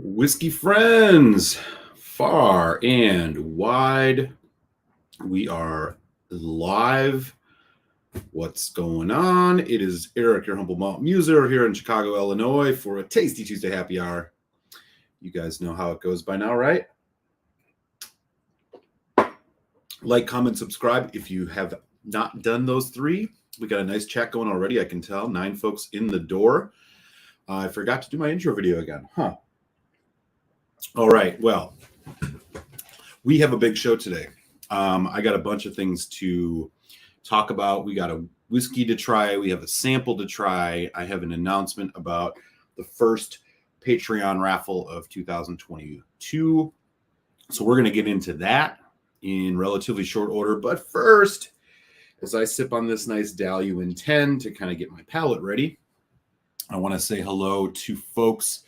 Whiskey friends, far and wide, we are live. What's going on? It is Eric, your humble malt muser here in Chicago, Illinois, for a Tasty Tuesday happy hour. You guys know how it goes by now, right? Like, comment, subscribe if you have not done those three. We got a nice chat going already, I can tell. 9 folks in the door. I forgot to do my intro video again, huh? All right, well, we have a big show today. I got a bunch of things to talk about. We got a whiskey to try. We have a sample to try. I have an announcement about the first Patreon raffle of 2022. So we're going to get into that in relatively short order. But first, as I sip on this nice Daluin 10 to kind of get my palate ready, I want to say hello to folks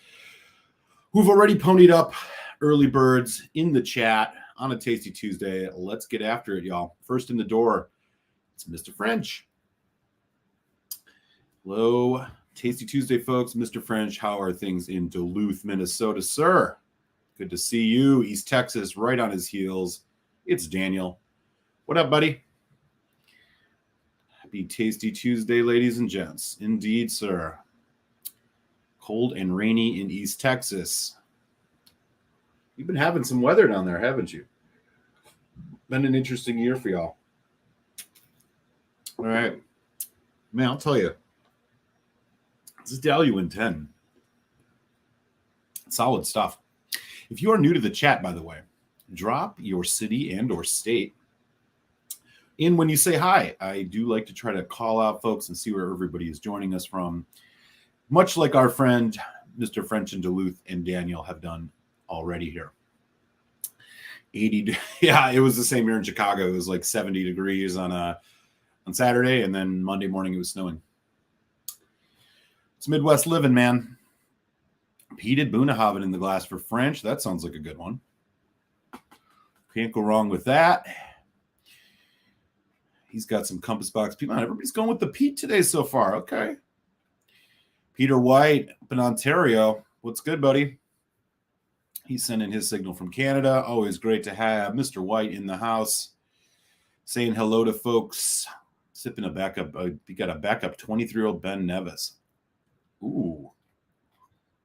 who've already ponied up early birds in the chat on a Tasty Tuesday. Let's get after it, y'all. First in the door, it's Mr. French. Hello, Tasty Tuesday, folks. Mr. French, how are things in Duluth, Minnesota, sir? Good to see you. East Texas, right on his heels. It's Daniel. What up, buddy? Happy Tasty Tuesday, ladies and gents. Indeed, sir. Cold and rainy in East Texas. You've been having some weather down there, haven't you? Been an interesting year for y'all. All right. Man, I'll tell you. This is Daluin 10. Solid stuff. If you are new to the chat, by the way, drop your city and or state in when you say hi. I do like to try to call out folks and see where everybody is joining us from. Much like our friend, Mr. French in Duluth and Daniel have done already here. 80, yeah, it was the same here in Chicago. It was like 70 degrees on Saturday, and then Monday morning it was snowing. It's Midwest living, man. Peated Bunnahabhain in the glass for French. That sounds like a good one. Can't go wrong with that. He's got some Compass Box Peat. Everybody's going with the peat today so far. Okay. Peter White up in Ontario. What's good, buddy? He's sending his signal from Canada. Always great to have Mr. White in the house. Saying hello to folks. Sipping a backup. You got a backup 23-year-old Ben Nevis. Ooh.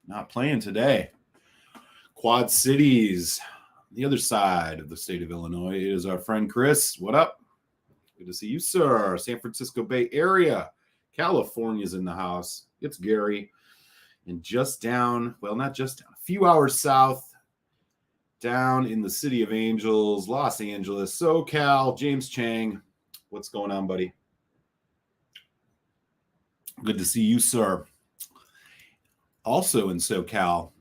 Not playing today. Quad Cities. The other side of the state of Illinois is our friend Chris. What up? Good to see you, sir. San Francisco Bay Area. California's in the house. It's Gary. And just down, well, not just down, a few hours south, down in the City of Angels, Los Angeles, SoCal, James Chang. What's going on, buddy? Good to see you, sir. Also in SoCal,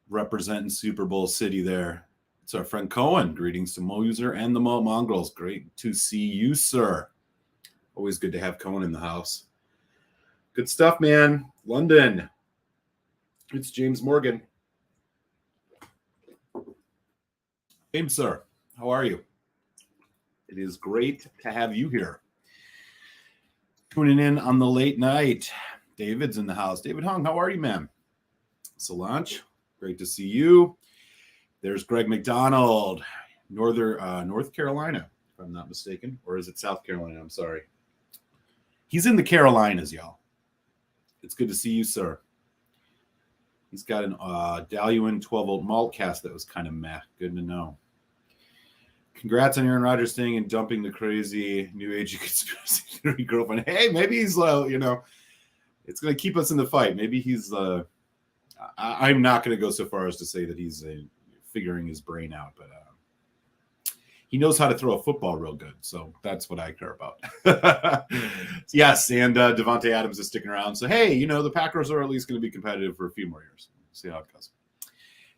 representing Super Bowl City there. It's our friend Cohen. Greetings to Moser and the Malt Mongrels. Great to see you, sir. Always good to have Cohen in the house. Good stuff, man. London. It's James Morgan. James, sir. How are you? It is great to have you here. Tuning in on the late night. David's in the house. David Hung, how are you, man? Solange, great to see you. There's Greg McDonald, North Carolina, if I'm not mistaken. Or is it South Carolina? I'm sorry. He's in the Carolinas, y'all. It's good to see you, sir. He's got an Daluin 12-volt malt cast that was kind of meh. Good to know. Congrats on Aaron Rodgers staying and dumping the crazy new age conspiracy theory girlfriend. Hey, maybe he's, it's going to keep us in the fight. Maybe he's, I'm not going to go so far as to say that he's figuring his brain out, but he knows how to throw a football real good. So that's what I care about. Yes, and Devontae Adams is sticking around. So, hey, the Packers are at least going to be competitive for a few more years. See how it goes.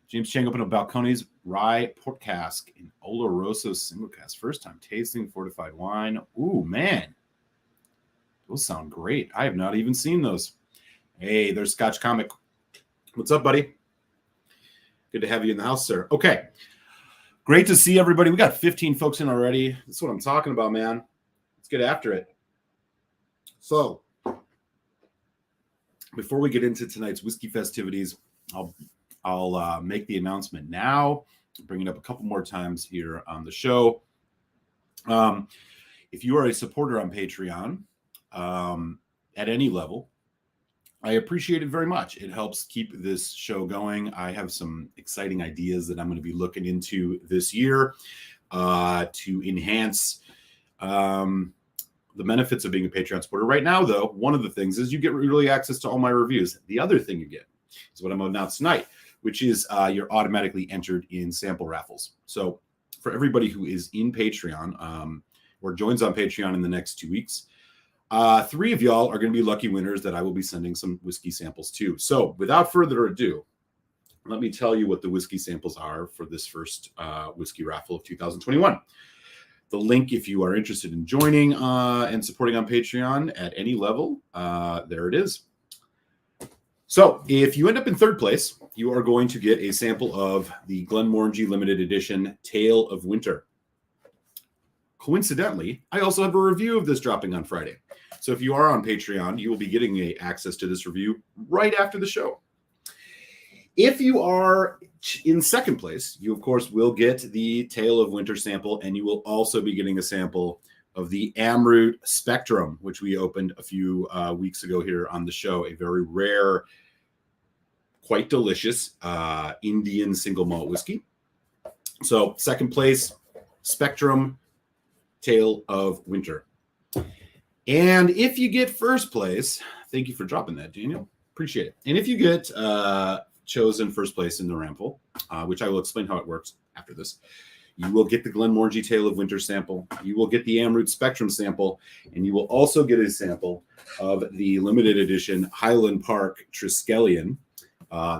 James Chang opened a Balcones Rye Port Cask in Oloroso Single Cask. First time tasting fortified wine. Ooh, man. Those sound great. I have not even seen those. Hey, there's Scotch Comic. What's up, buddy? Good to have you in the house, sir. Okay. Great to see everybody. We got 15 folks in already. That's what I'm talking about, man. Let's get after it. So, before we get into tonight's whiskey festivities, I'll I'll make the announcement now, bring it up a couple more times here on the show. If you are a supporter on Patreon at any level, I appreciate it very much. It helps keep this show going. I have some exciting ideas that I'm going to be looking into this year to enhance the benefits of being a Patreon supporter. Right now, though, one of the things is you get early access to all my reviews. The other thing you get is what I'm going to announce tonight, which is you're automatically entered in sample raffles. So for everybody who is in Patreon or joins on Patreon in the next 2 weeks, 3 of y'all are going to be lucky winners that I will be sending some whiskey samples to. So without further ado, let me tell you what the whiskey samples are for this first whiskey raffle of 2021. The link, if you are interested in joining and supporting on Patreon at any level, there it is. So if you end up in third place, you are going to get a sample of the Glenmorangie Limited Edition Tale of Winter. Coincidentally, I also have a review of this dropping on Friday. So if you are on Patreon, you will be getting access to this review right after the show. If you are in second place, you, of course, will get the Tale of Winter sample, and you will also be getting a sample of the Amrut Spectrum, which we opened a few weeks ago here on the show, a very rare, quite delicious Indian single malt whiskey. So second place, Spectrum, Tale of Winter. And if you get first place, thank you for dropping that, Daniel. Appreciate it. And if you get chosen first place in the raffle, which I will explain how it works after this, you will get the Glenmorangie Tale of Winter sample. You will get the Amrut Spectrum sample, and you will also get a sample of the limited edition Highland Park Triskelion.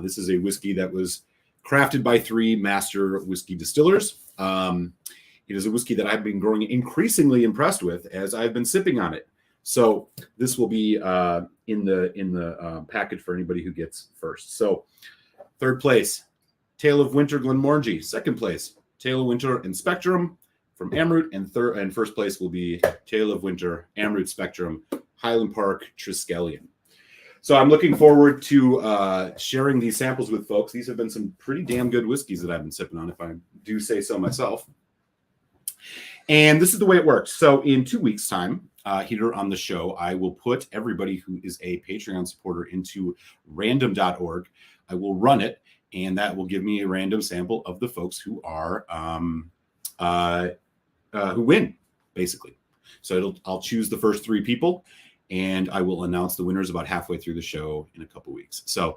This is a whiskey that was crafted by 3 master whiskey distillers. It is a whiskey that I've been growing increasingly impressed with as I've been sipping on it. So this will be in the package for anybody who gets first. So third place, Tale of Winter Glenmorangie. Second place, Tale of Winter and Spectrum from Amrut, and first place will be Tale of Winter, Amrut Spectrum, Highland Park Triskelion. So I'm looking forward to sharing these samples with folks. These have been some pretty damn good whiskeys that I've been sipping on, if I do say so myself. And this is the way it works. So in 2 weeks' time, here on the show, I will put everybody who is a Patreon supporter into random.org. I will run it, and that will give me a random sample of the folks who are who win, basically. So I'll choose the first 3 people, and I will announce the winners about halfway through the show in a couple weeks. So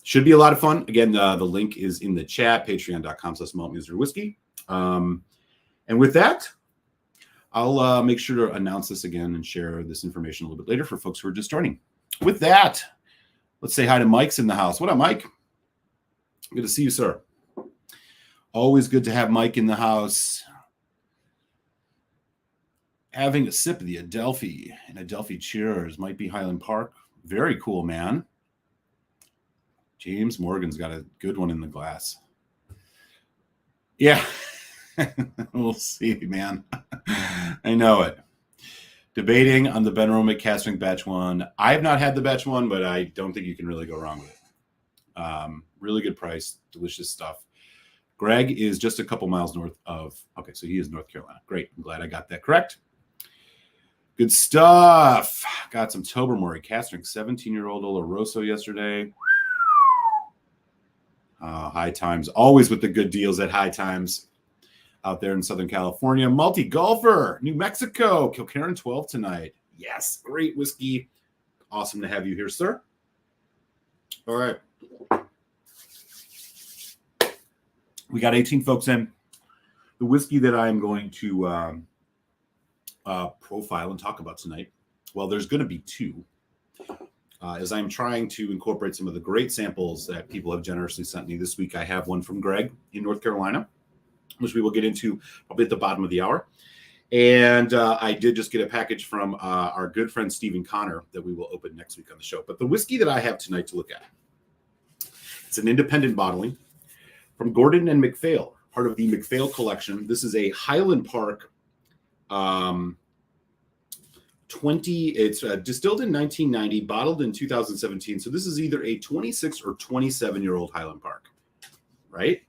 should be a lot of fun. Again, the link is in the chat, patreon.com/maltmuserwhiskey. And with that, I'll make sure to announce this again and share this information a little bit later for folks who are just joining. With that, let's say hi to Mike's in the house. What up, Mike? Good to see you, sir. Always good to have Mike in the house. Having a sip of the Adelphi and Adelphi Cheers might be Highland Park. Very cool, man. James Morgan's got a good one in the glass. Yeah. We'll see, man. I know it. Debating on the Benromic Cask Batch 1. I have not had the Batch 1, but I don't think you can really go wrong with it. Really good price, delicious stuff. Greg is just a couple miles north of, okay, so he is North Carolina. Great. I'm glad I got that correct. Good stuff. Got some Tobermory Cask 17-year-old Oloroso yesterday. High Times. Always with the good deals at High Times. Out there in Southern California. Multi-Golfer, New Mexico. Kilkerran 12 tonight. Yes, great whiskey. Awesome to have you here, sir. All right. We got 18 folks in. The whiskey that I'm going to profile and talk about tonight, well, there's going to be 2. As I'm trying to incorporate some of the great samples that people have generously sent me this week. I have one from Greg in North Carolina, which we will get into probably at the bottom of the hour. And I did just get a package from our good friend Stephen Connor that we will open next week on the show. But the whiskey that I have tonight to look at, it's an independent bottling from Gordon and Mcfail, part of the Mcfail Collection. This is a Highland Park It's distilled in 1990, bottled in 2017. So this is either a 26 or 27-year-old Highland Park, right?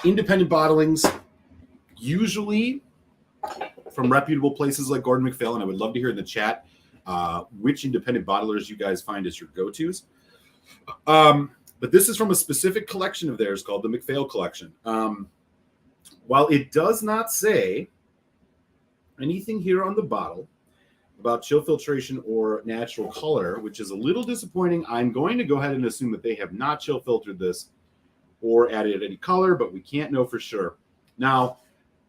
Independent bottlings, usually from reputable places like Gordon Mcfail, and I would love to hear in the chat which independent bottlers you guys find as your go-tos. But this is from a specific collection of theirs called the Mcfail Collection. While it does not say anything here on the bottle about chill filtration or natural color, which is a little disappointing, I'm going to go ahead and assume that they have not chill filtered this or added any color, but we can't know for sure. Now,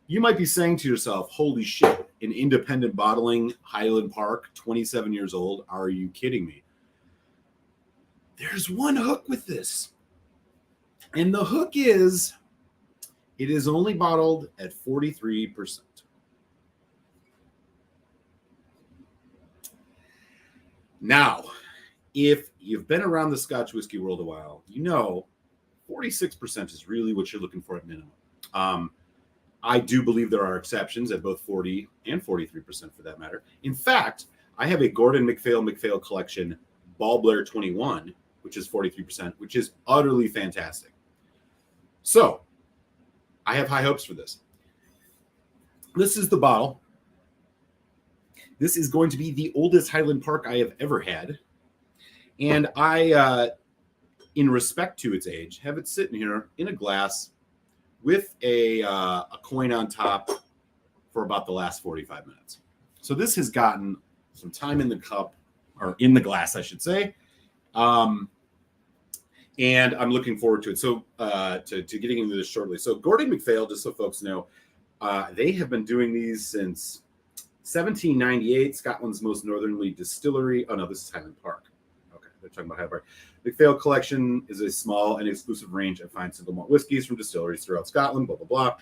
you might be saying to yourself, holy shit, an independent bottling Highland Park, 27 years old. Are you kidding me? There's one hook with this. And the hook is, it is only bottled at 43%. Now, if you've been around the Scotch whiskey world a while, you know 46% is really what you're looking for at minimum. I do believe there are exceptions at both 40 and 43% for that matter. In fact, I have a Gordon Mcfail Collection Ball Blair 21, which is 43%, which is utterly fantastic. So, I have high hopes for this. This is the bottle. This is going to be the oldest Highland Park I have ever had. And I, in respect to its age, have it sitting here in a glass with a coin on top for about the last 45 minutes. So this has gotten some time in the cup, or in the glass, I should say. And I'm looking forward to it. So to getting into this shortly. So Gordon Mcfail, just so folks know, they have been doing these since 1798, Scotland's most northerly distillery. Oh, no, this is Highland Park. Okay, they're talking about Highland Park. Mcfail Collection is a small and exclusive range of fine single malt whiskeys from distilleries throughout Scotland, blah, blah, blah.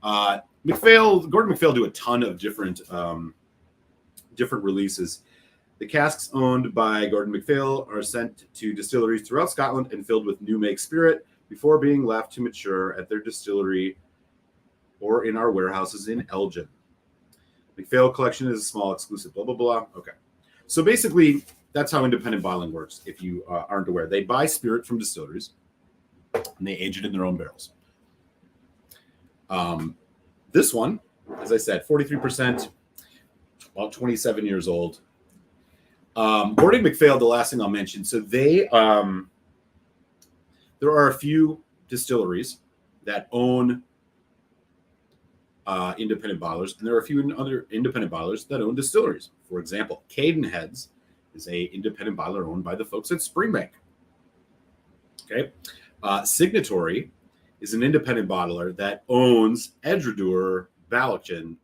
Gordon Mcfail do a ton of different releases. The casks owned by Gordon Mcfail are sent to distilleries throughout Scotland and filled with new make spirit before being left to mature at their distillery or in our warehouses in Elgin. Mcfail Collection is a small, exclusive, blah, blah, blah. Okay. So basically, that's how independent bottling works, if you aren't aware. They buy spirit from distilleries, and they age it in their own barrels. This one, as I said, 43%, about 27 years old. Gordon Mcfail, the last thing I'll mention. So there are a few distilleries that own independent bottlers, and there are a few other independent bottlers that own distilleries. For example, Cadenheads is a independent bottler owned by the folks at Springbank. Okay, Signatory is an independent bottler that owns Edredur Ballachin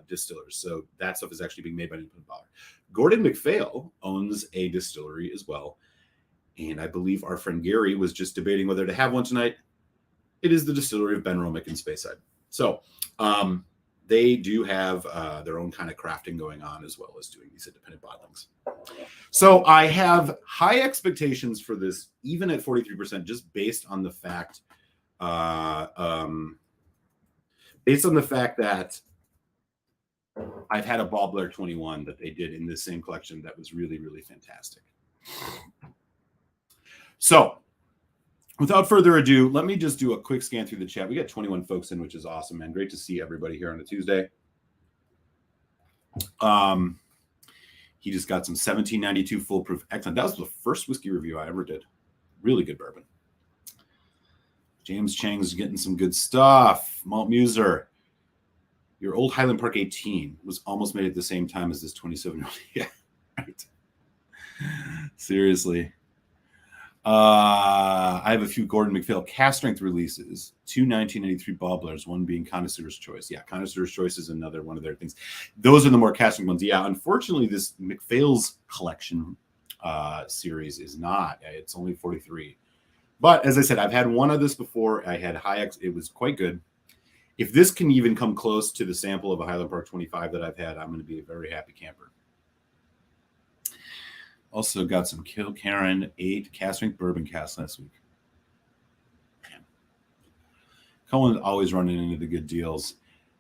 distillers. So that stuff is actually being made by an independent bottler. Gordon Mcfail owns a distillery as well, and I believe our friend Gary was just debating whether to have one tonight. It is the distillery of Ben Romick in Speyside. So they do have their own kind of crafting going on, as well as doing these independent bottlings. So I have high expectations for this, even at 43%, just based on the fact that I've had a Ball Blair 21 that they did in this same collection that was really, really fantastic. So without further ado, let me just do a quick scan through the chat. We got 21 folks in, which is awesome, man. Great to see everybody here on a Tuesday. He just got some 1792 foolproof. Excellent. That was the first whiskey review I ever did. Really good bourbon. James Chang's getting some good stuff. Malt Muser. Your old Highland Park 18 was almost made at the same time as this 27-year-old. Yeah, right. Seriously. I have a few Gordon Mcfail cast strength releases, 2 1983 Ball Blairs, one being Connoisseur's Choice. Yeah, Connoisseur's Choice is another one of their things. Those are the more cast strength ones. Yeah, unfortunately, this Mcfail's Collection series is not. It's only 43. But as I said, I've had one of this before. I had it was quite good. If this can even come close to the sample of a Highland Park 25 that I've had, I'm going to be a very happy camper. Also got some Kilkerran 8 cast strength bourbon cast last week. Man. Cohen's always running into the good deals.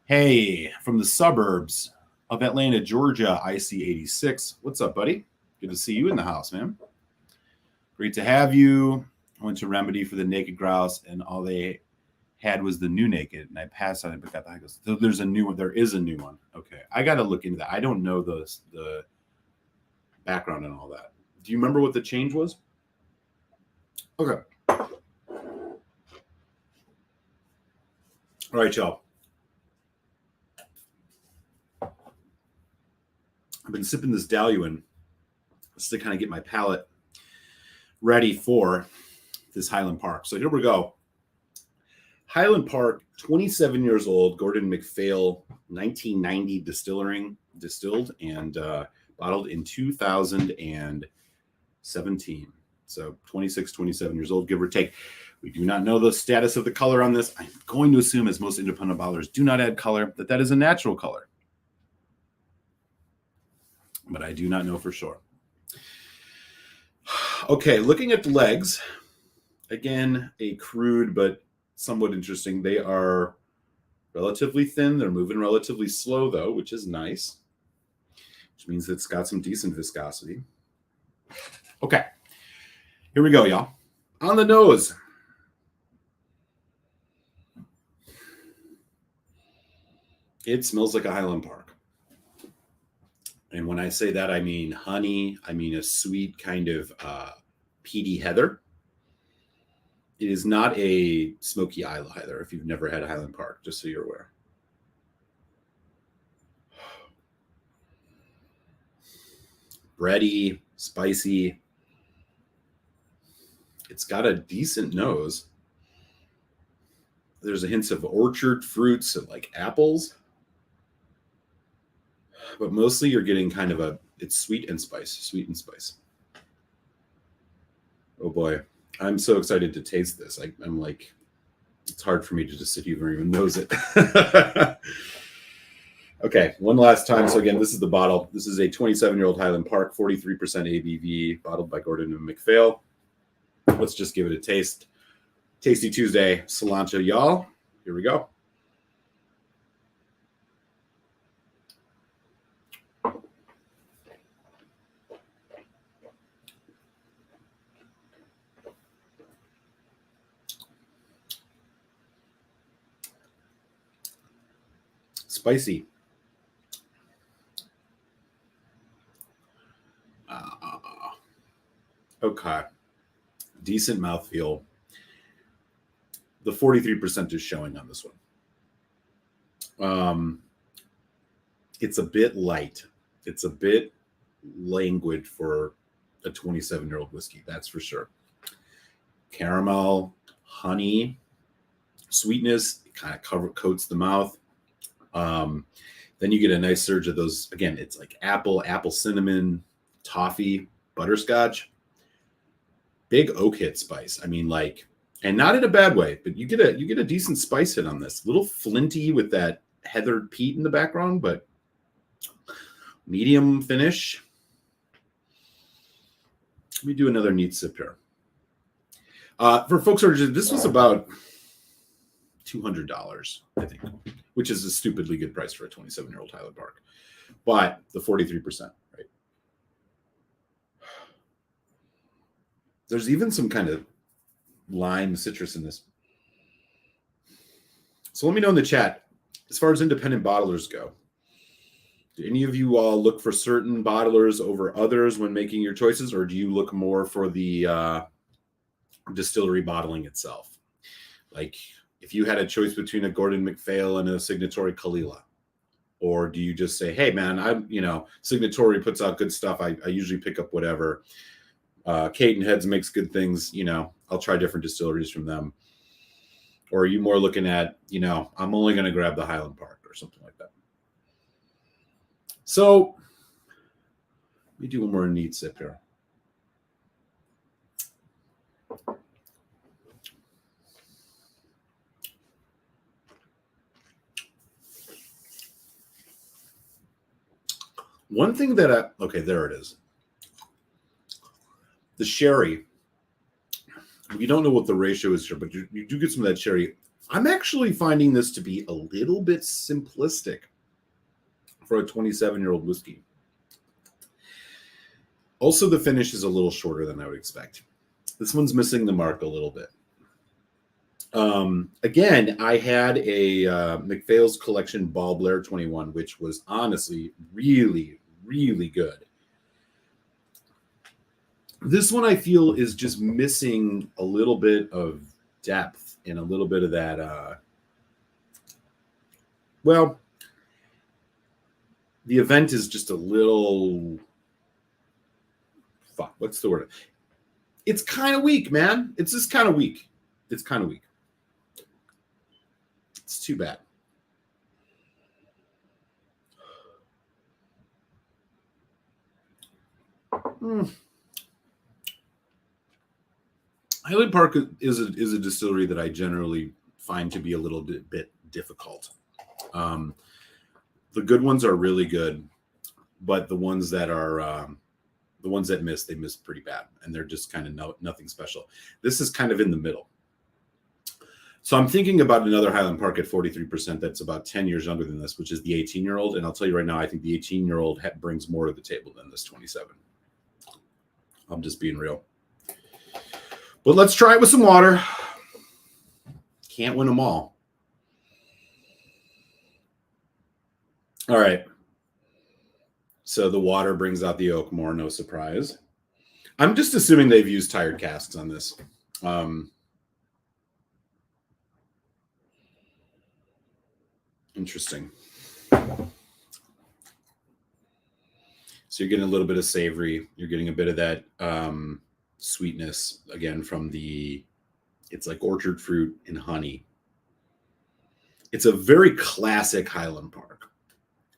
Hey, from the suburbs, of Atlanta, Georgia, IC86. What's up, buddy? Good to see you in the house, man. Great to have you. I went to Remedy for the Naked Grouse, and all they had was the new Naked, and I passed on it, but got the high. So there's a new one. There is a new one. Okay, I got to look into that. I don't know the background and all that. Do you remember what the change was? Okay. All right, y'all. I've been sipping this Daluin just to kind of get my palate ready for this Highland Park. So here we go. Highland Park, 27 years old, Gordon Mcfail, 1990 distilled and bottled in 2017. So 26, 27 years old, give or take. We do not know the status of the color on this. I'm going to assume, as most independent bottlers do not add color, that is a natural color. But I do not know for sure. Okay, looking at the legs, again, a crude but somewhat interesting. They are relatively thin. They're moving relatively slow, though, which is nice, which means it's got some decent viscosity. Okay, here we go, y'all. On the nose. It smells like a Highland Park. And when I say that, I mean honey. I mean a sweet kind of peaty heather. It is not a smoky Isla heather if you've never had a Highland Park, just so you're aware. Bready, spicy. It's got a decent nose. There's a hint of orchard fruits and like apples. But mostly you're getting kind of it's sweet and spice. Oh boy. I'm so excited to taste this. I'm like, it's hard for me to just sit here and even nose it. Okay, one last time. So again, this is the bottle. This is a 27-year-old Highland Park, 43% ABV, bottled by Gordon and Mcfail. Let's just give it a taste. Tasty Tuesday, cilantro, y'all. Here we go. Spicy. Okay. Decent mouthfeel. The 43% is showing on this one. It's a bit light. It's a bit languid for a 27-year-old whiskey, that's for sure. Caramel, honey, sweetness, it kind of coats the mouth. Then you get a nice surge of those. Again, it's like apple cinnamon, toffee, butterscotch, big oak hit spice. I mean, like, and not in a bad way, but you get a decent spice hit on this. Little flinty with that heathered peat in the background, but medium finish. Let me do another neat sip here. For folks who are just, this was about $200, I think, which is a stupidly good price for a 27-year-old Highland Park. But the 43%, right? There's even some kind of lime citrus in this. So let me know in the chat, as far as independent bottlers go, do any of you all look for certain bottlers over others when making your choices, or do you look more for the distillery bottling itself? Like, if you had a choice between a Gordon Mcfail and a Signatory Kalila, or do you just say, hey man, Signatory puts out good stuff. I usually pick up whatever. Kate and Heads makes good things. I'll try different distilleries from them. Or are you more looking at, I'm only going to grab the Highland Park or something like that? So let me do one more neat sip here. One thing that okay, there it is. The sherry, you don't know what the ratio is here, but you do get some of that sherry. I'm actually finding this to be a little bit simplistic for a 27-year-old whiskey. Also, the finish is a little shorter than I would expect. This one's missing the mark a little bit. Again, I had a Mcfail's Collection Ball Blair 21, which was honestly really, really good. This one I feel is just missing a little bit of depth and a little bit of that. Well, the event is just a little. Fuck, what's the word? It's kind of weak, man. It's just kind of weak. It's kind of weak. It's too bad. Highland Park is a distillery that I generally find to be a little bit difficult. The good ones are really good, but the ones that are the ones that miss, they miss pretty bad, and they're just kind of nothing special. This is kind of in the middle. So I'm thinking about another Highland Park at 43% that's about 10 years younger than this, which is the 18-year-old. And I'll tell you right now, I think the 18-year-old brings more to the table than this 27. I'm just being real. But let's try it with some water. Can't win them all. All right. So the water brings out the oak more, no surprise. I'm just assuming they've used tired casks on this. Interesting. So you're getting a little bit of savory. You're getting a bit of that sweetness, again, from it's like orchard fruit and honey. It's a very classic Highland Park.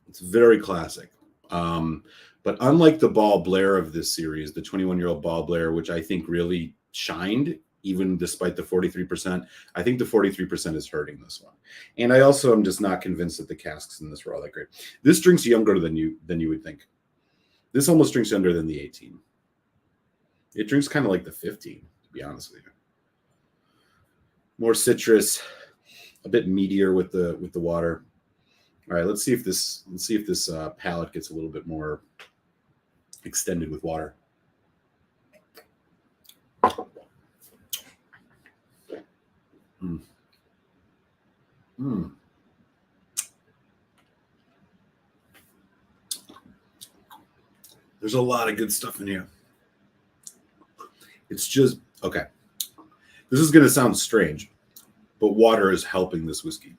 It's very classic. But unlike the Ball Blair of this series, the 21-year-old Ball Blair, which I think really shined, even despite the 43%, I think the 43% is hurting this one. And I also am just not convinced that the casks in this were all that great. This drinks younger than you would think. This almost drinks younger than the 18. It drinks kind of like the 15, to be honest with you. More citrus, a bit meatier with the water. All right, let's see if this palate gets a little bit more extended with water. There's a lot of good stuff in here. It's just, okay. This is going to sound strange, but water is helping this whiskey,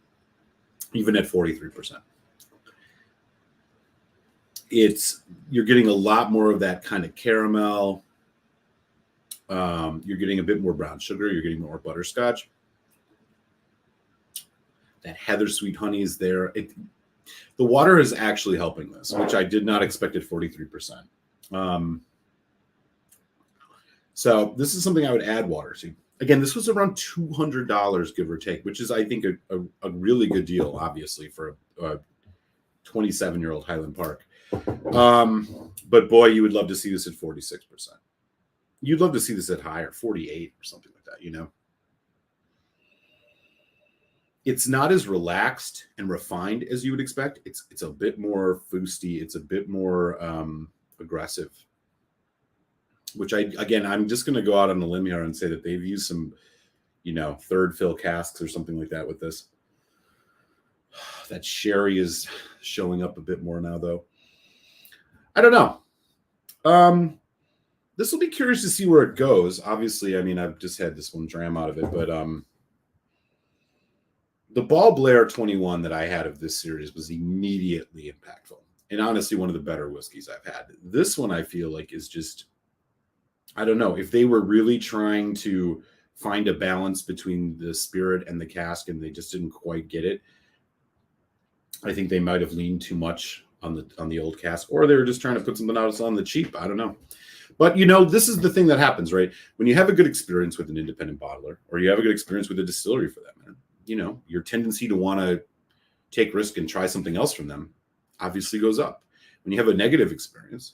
even at 43%. You're getting a lot more of that kind of caramel. You're getting a bit more brown sugar. You're getting more butterscotch. That heather sweet honey is there. The water is actually helping this, which I did not expect at 43%. So this is something I would add water to. Again, this was around $200, give or take, which is, I think, a really good deal, obviously, for a 27-year-old Highland Park. But boy, you would love to see this at 46%. You'd love to see this at higher, 48 or something like that, you know? It's not as relaxed and refined as you would expect. It's a bit more foosty. It's a bit more aggressive. Which I'm just going to go out on a limb here and say that they've used some, third fill casks or something like that with this. That sherry is showing up a bit more now, though. I don't know. This will be curious to see where it goes. Obviously, I mean, I've just had this one dram out of it, but the Ball Blair 21 that I had of this series was immediately impactful. And honestly, one of the better whiskeys I've had. This one I feel like is just, I don't know, if they were really trying to find a balance between the spirit and the cask and they just didn't quite get it, I think they might have leaned too much on the old cask, or they were just trying to put something else on the cheap. I don't know. But, this is the thing that happens, right? When you have a good experience with an independent bottler, or you have a good experience with a distillery for that matter, your tendency to want to take risk and try something else from them obviously goes up. When you have a negative experience,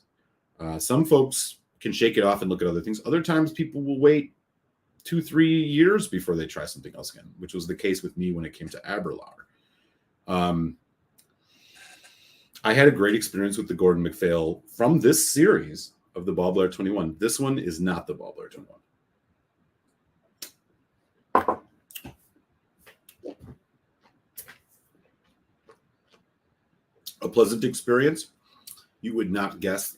some folks can shake it off and look at other things. Other times people will wait 2-3 years before they try something else again, which was the case with me when it came to Aberlour. I had a great experience with the Gordon McPhail from this series of the Ball Blair 21. This one is not the Ball Blair 21. A pleasant experience. You would not guess.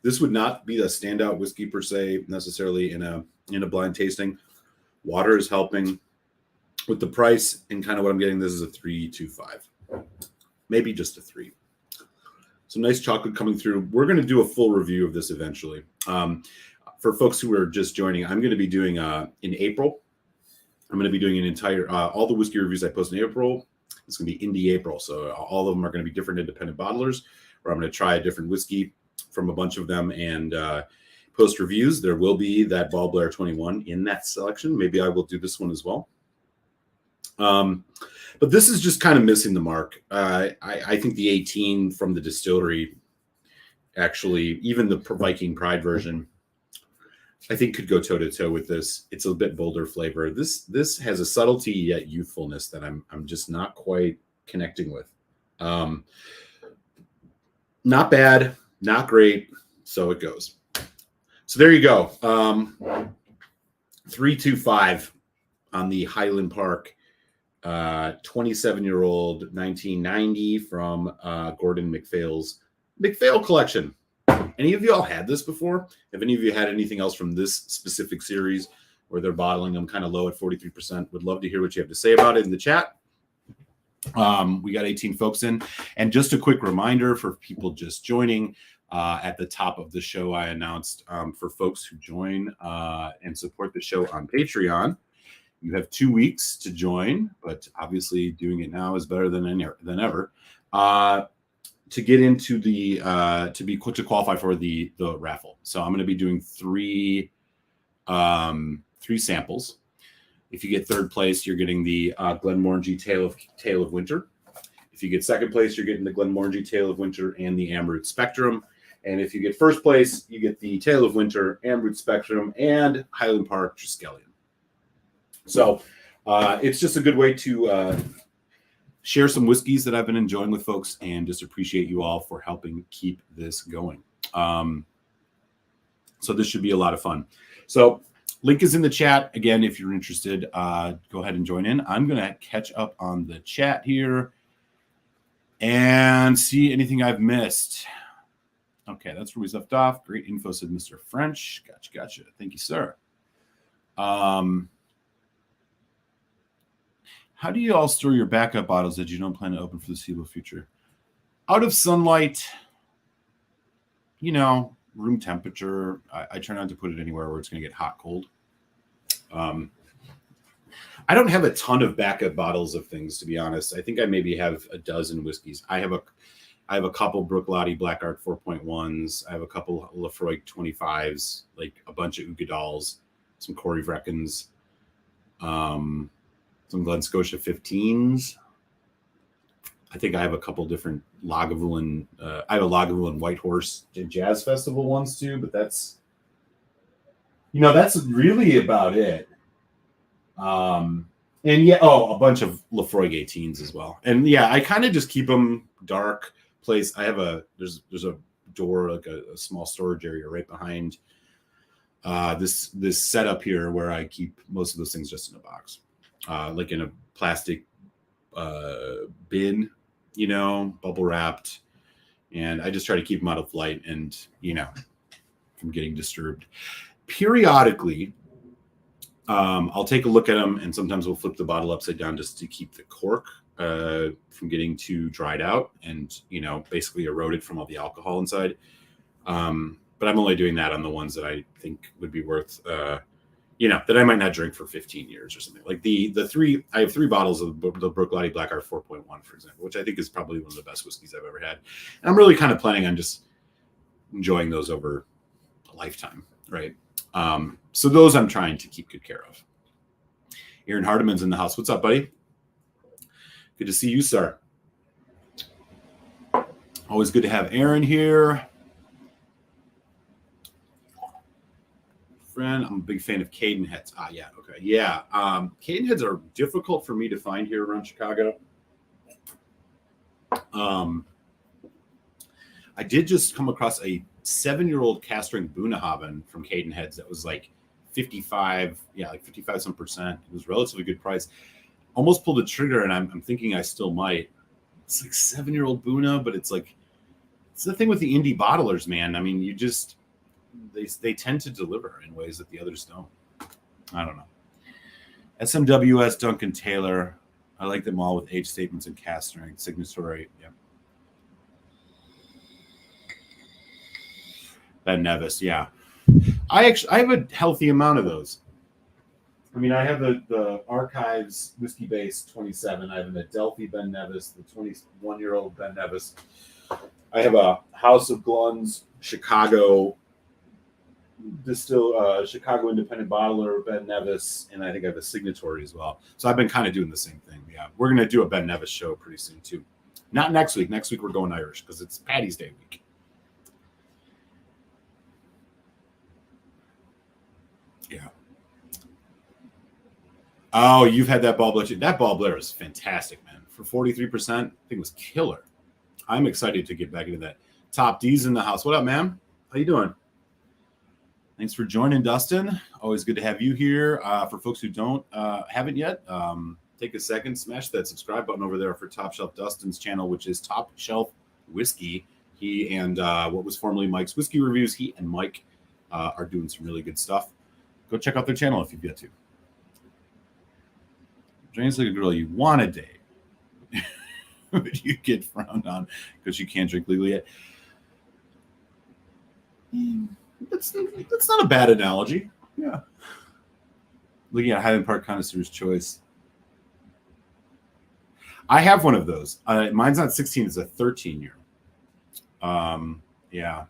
This would not be a standout whiskey per se, necessarily in a blind tasting. Water is helping with the price, and kind of what I'm getting. This is a 3.25, maybe just a 3. Some nice chocolate coming through. We're going to do a full review of this eventually. For folks who are just joining, I'm going to be doing in April. I'm going to be doing an entire all the whiskey reviews I post in April. It's going to be Indie April, so all of them are going to be different independent bottlers, where I'm going to try a different whiskey from a bunch of them and post reviews. There will be that Ball Blair 21 in that selection. Maybe I will do this one as well. But this is just kind of missing the mark. I think the 18 from the distillery, actually, even the Viking Pride version, I think could go toe-to-toe with this. It's a bit bolder flavor. This has a subtlety yet youthfulness that I'm just not quite connecting with. Not bad, not great, so it goes. So there you go. 3.25 on the Highland Park 27-year-old 1990 from Gordon Mcfail's Mcfail Collection. Any of you all had this before? Have any of you had anything else from this specific series where they're bottling them kind of low at 43%? Would love to hear what you have to say about it in the chat. We got 18 folks in. And just a quick reminder for people just joining, at the top of the show, I announced for folks who join and support the show on Patreon, you have 2 weeks to join, but obviously doing it now is better than ever. To get into the to qualify for the raffle. So I'm going to be doing three samples. If you get third place, you're getting the Glenmorangie Tale of Winter. If you get second place, you're getting the Glenmorangie Tale of Winter and the Amroot Spectrum. And if you get first place, you get the Tale of Winter, Amroot Spectrum, and Highland Park Triskelion. So it's just a good way to share some whiskeys that I've been enjoying with folks, and just appreciate you all for helping keep this going. So this should be a lot of fun. So link is in the chat. Again, if you're interested, go ahead and join in. I'm going to catch up on the chat here and see anything I've missed. Okay, that's where we left off. Great info, said Mr. French. Gotcha. Thank you, sir. How do you all store your backup bottles that you don't plan to open for the foreseeable future? Out of sunlight, room temperature. I try not to put it anywhere where it's going to get hot, cold. I don't have a ton of backup bottles of things, to be honest. I think I maybe have a dozen whiskeys. I have a couple Bruichladdich Black Art 4.1s. I have a couple Lefroy 25s, like a bunch of Ugadals, some Corey Vreckens, some Glen Scotia 15s. I think I have a couple different Lagavulin. I have a Lagavulin White Horse Jazz Festival ones too, but that's really about it. And yeah, a bunch of Lefroy 18s as well. And yeah, I kind of just keep them dark place. I have there's a door, like a small storage area right behind this setup here, where I keep most of those things just in a box. Like in a plastic bin, bubble wrapped. And I just try to keep them out of light and, from getting disturbed. Periodically, I'll take a look at them, and sometimes we'll flip the bottle upside down just to keep the cork from getting too dried out and, basically eroded from all the alcohol inside. But I'm only doing that on the ones that I think would be worth that I might not drink for 15 years or something. Like I have 3 bottles of the Bruichladdich Black Art 4.1, for example, which I think is probably one of the best whiskeys I've ever had. And I'm really kind of planning on just enjoying those over a lifetime, right? So those I'm trying to keep good care of. Aaron Hardiman's in the house. What's up, buddy? Good to see you, sir. Always good to have Aaron here. Friend, I'm a big fan of Caden heads. Yeah, okay. Yeah. Caden heads are difficult for me to find here around Chicago. I did just come across a 7-year-old cast-strength Bunnahabhain from Cadenheads that was like 55, like 55 some percent. It was relatively good price. Almost pulled a trigger, and I'm thinking I still might. It's like 7-year-old Buna, but it's like, it's the thing with the indie bottlers, man. I mean, they tend to deliver in ways that the others don't. I don't know. SMWS Duncan Taylor. I like them all with age statements and cast strength, signatory. Yeah. Ben Nevis, yeah. I have a healthy amount of those. I mean, I have the Archives Whiskey Base 27. I have an Adelphi Ben Nevis, the 21-year-old Ben Nevis. I have a House of Glun's Chicago Chicago Independent Bottler Ben Nevis, and I think I have a Signatory as well. So I've been kind of doing the same thing. Yeah, we're going to do a Ben Nevis show pretty soon too. Not next week. Next week we're going Irish because it's Paddy's Day week. Yeah. Oh, you've had that Ball Blair. That Ball Blair is fantastic, man. For 43%, I think it was killer. I'm excited to get back into that. Top D's in the house. What up, man? How you doing? Thanks for joining, Dustin. Always good to have you here. For folks who haven't yet, take a second, smash that subscribe button over there for Top Shelf Dustin's channel, which is Top Shelf Whiskey. He and what was formerly Mike's Whiskey Reviews, he and Mike are doing some really good stuff. Go check out their channel if you've yet to. Drinks like a girl you want to date, but you get frowned on because you can't drink legally yet. That's not a bad analogy. Yeah. Looking at Highland Park Connoisseur's Choice. I have one of those. Mine's not 16, it's a 13-year. Yeah.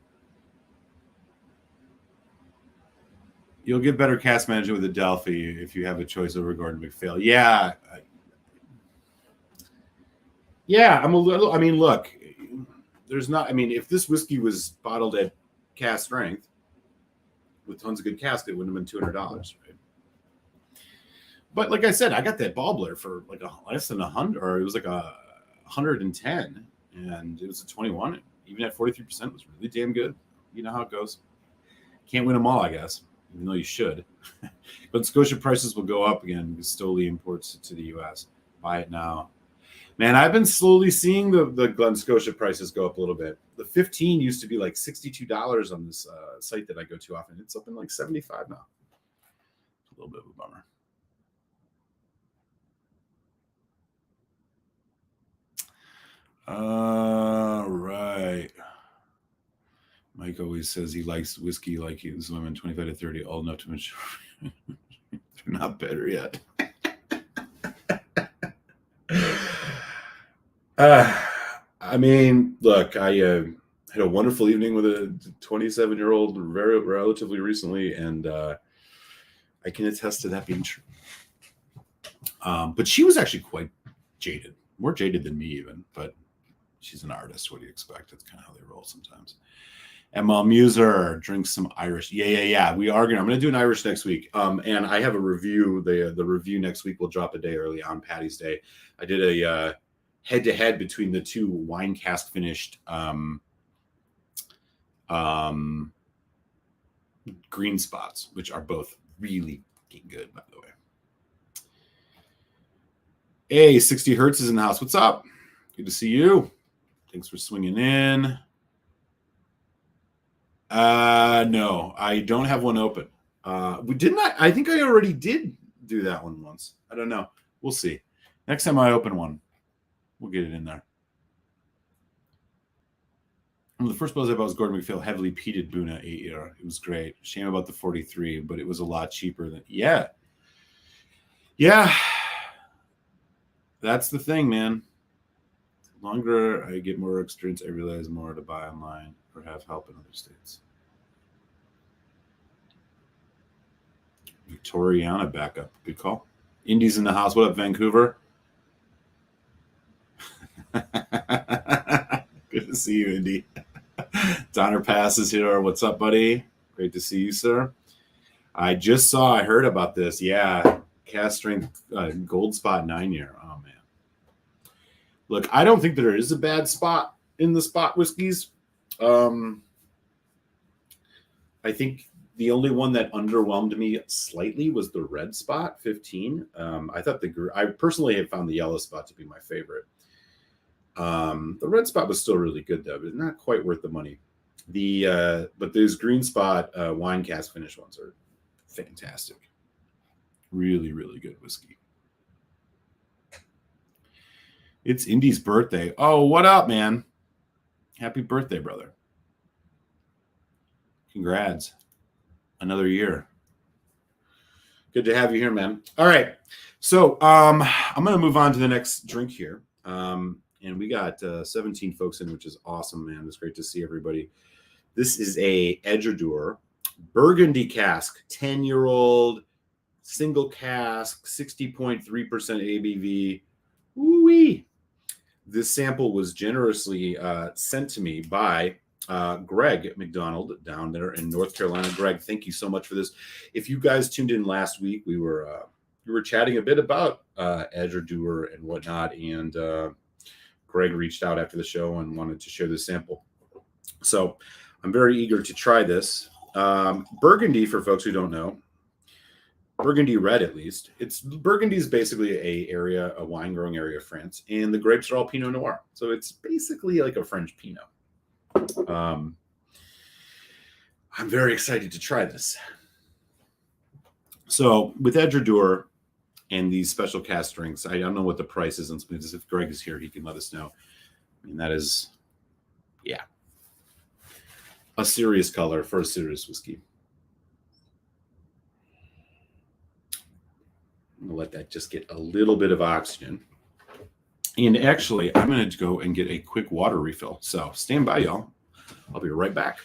You'll get better cast management with Adelphi if you have a choice over Gordon Mcfail. Yeah. Yeah, I'm a little, I mean, look, there's not, I mean, if this whiskey was bottled at cast strength with tons of good cask, it wouldn't have been $200, right? But like I said, I got that Ball Blair for like less than 100, or it was like 110, and it was a 21. Even at 43%, it was really damn good. You know how it goes. Can't win them all, I guess, even though you should. But Scotia prices will go up again because Stoli imports it to the U.S. Buy it now. Man, I've been slowly seeing the Glen Scotia prices go up a little bit. The 15 used to be like $62 on this site that I go to often. It's up in like 75 now. A little bit of a bummer. Right. Mike always says he likes whiskey like his women 25 to 30, old enough to mature. They're not better yet. I mean, look, I had a wonderful evening with a 27-year-old very relatively recently, and I can attest to that being true. But she was actually quite jaded, more jaded than me even, but she's an artist. What do you expect? It's kind of how they roll sometimes. ML Muser drinks some Irish. Yeah. I'm gonna do an Irish next week. And I have a review. The review next week will drop a day early on Paddy's Day. I did a head-to-head between the two wine cask finished green spots, which are both really good, by the way. Hey, 60 Hertz is in the house. What's up? Good to see you. Thanks for swinging in. No, I don't have one open. I think I already did do that one once. I don't know. We'll see. Next time I open one, we'll get it in there. One of the first bottles I bought was Gordon Mcfail heavily peated Buna 8-year. It was great. Shame about the 43, but it was a lot cheaper than Yeah. That's the thing, man. The longer I get more experience, I realize more to buy online or have help in other states. Victoriana backup. Good call. Indy's in the house. What up, Vancouver? Good to see you, Indy. Donner Pass is here. What's up, buddy? Great to see you, sir. I heard about this. Yeah. Cast strength gold spot 9-year. Oh, man. Look, I don't think there is a bad spot in the spot whiskeys. I think the only one that underwhelmed me slightly was the red spot 15. I thought I personally have found the yellow spot to be my favorite. The red spot was still really good though, but not quite worth the money. But those green spot wine cask finish ones are fantastic. Really, really good whiskey. It's Indy's birthday. Oh, what up, man? Happy birthday, brother. Congrats. Another year. Good to have you here, man. All right. So I'm going to move on to the next drink here. And we got 17 folks in, which is awesome, man. It's great to see everybody. This is a Edgerdur Burgundy cask, 10-year-old, single cask, 60.3% ABV. Woo-wee. This sample was generously sent to me by Greg McDonald down there in North Carolina. Greg, thank you so much for this. If you guys tuned in last week, we were chatting a bit about Edgerdur and whatnot, and Greg reached out after the show and wanted to share this sample. So I'm very eager to try this. Burgundy, for folks who don't know, Burgundy red at least. Burgundy is basically a wine growing area of France, and the grapes are all Pinot Noir. So it's basically like a French Pinot. I'm very excited to try this. So with Edgerdur and these special cast drinks, I don't know what the price is. And if Greg is here, he can let us know. I mean, that is, yeah, a serious color for a serious whiskey. I'm going to let that just get a little bit of oxygen. And actually, I'm going to go and get a quick water refill. So stand by, y'all. I'll be right back.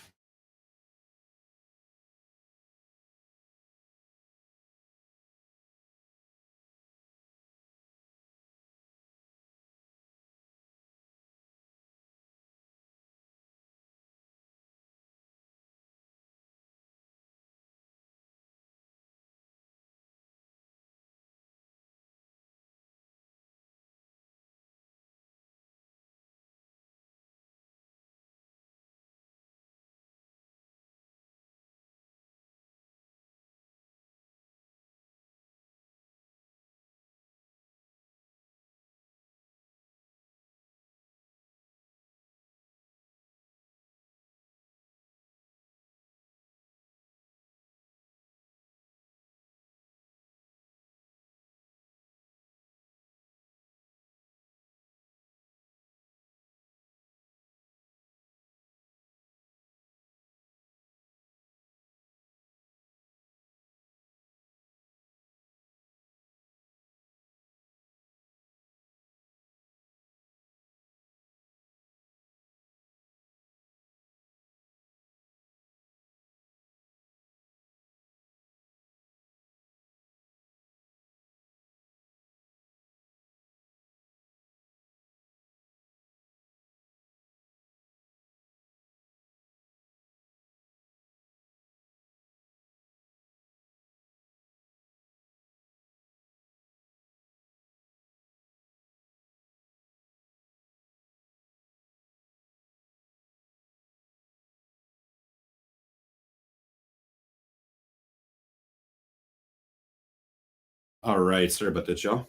All right, sorry about that, y'all.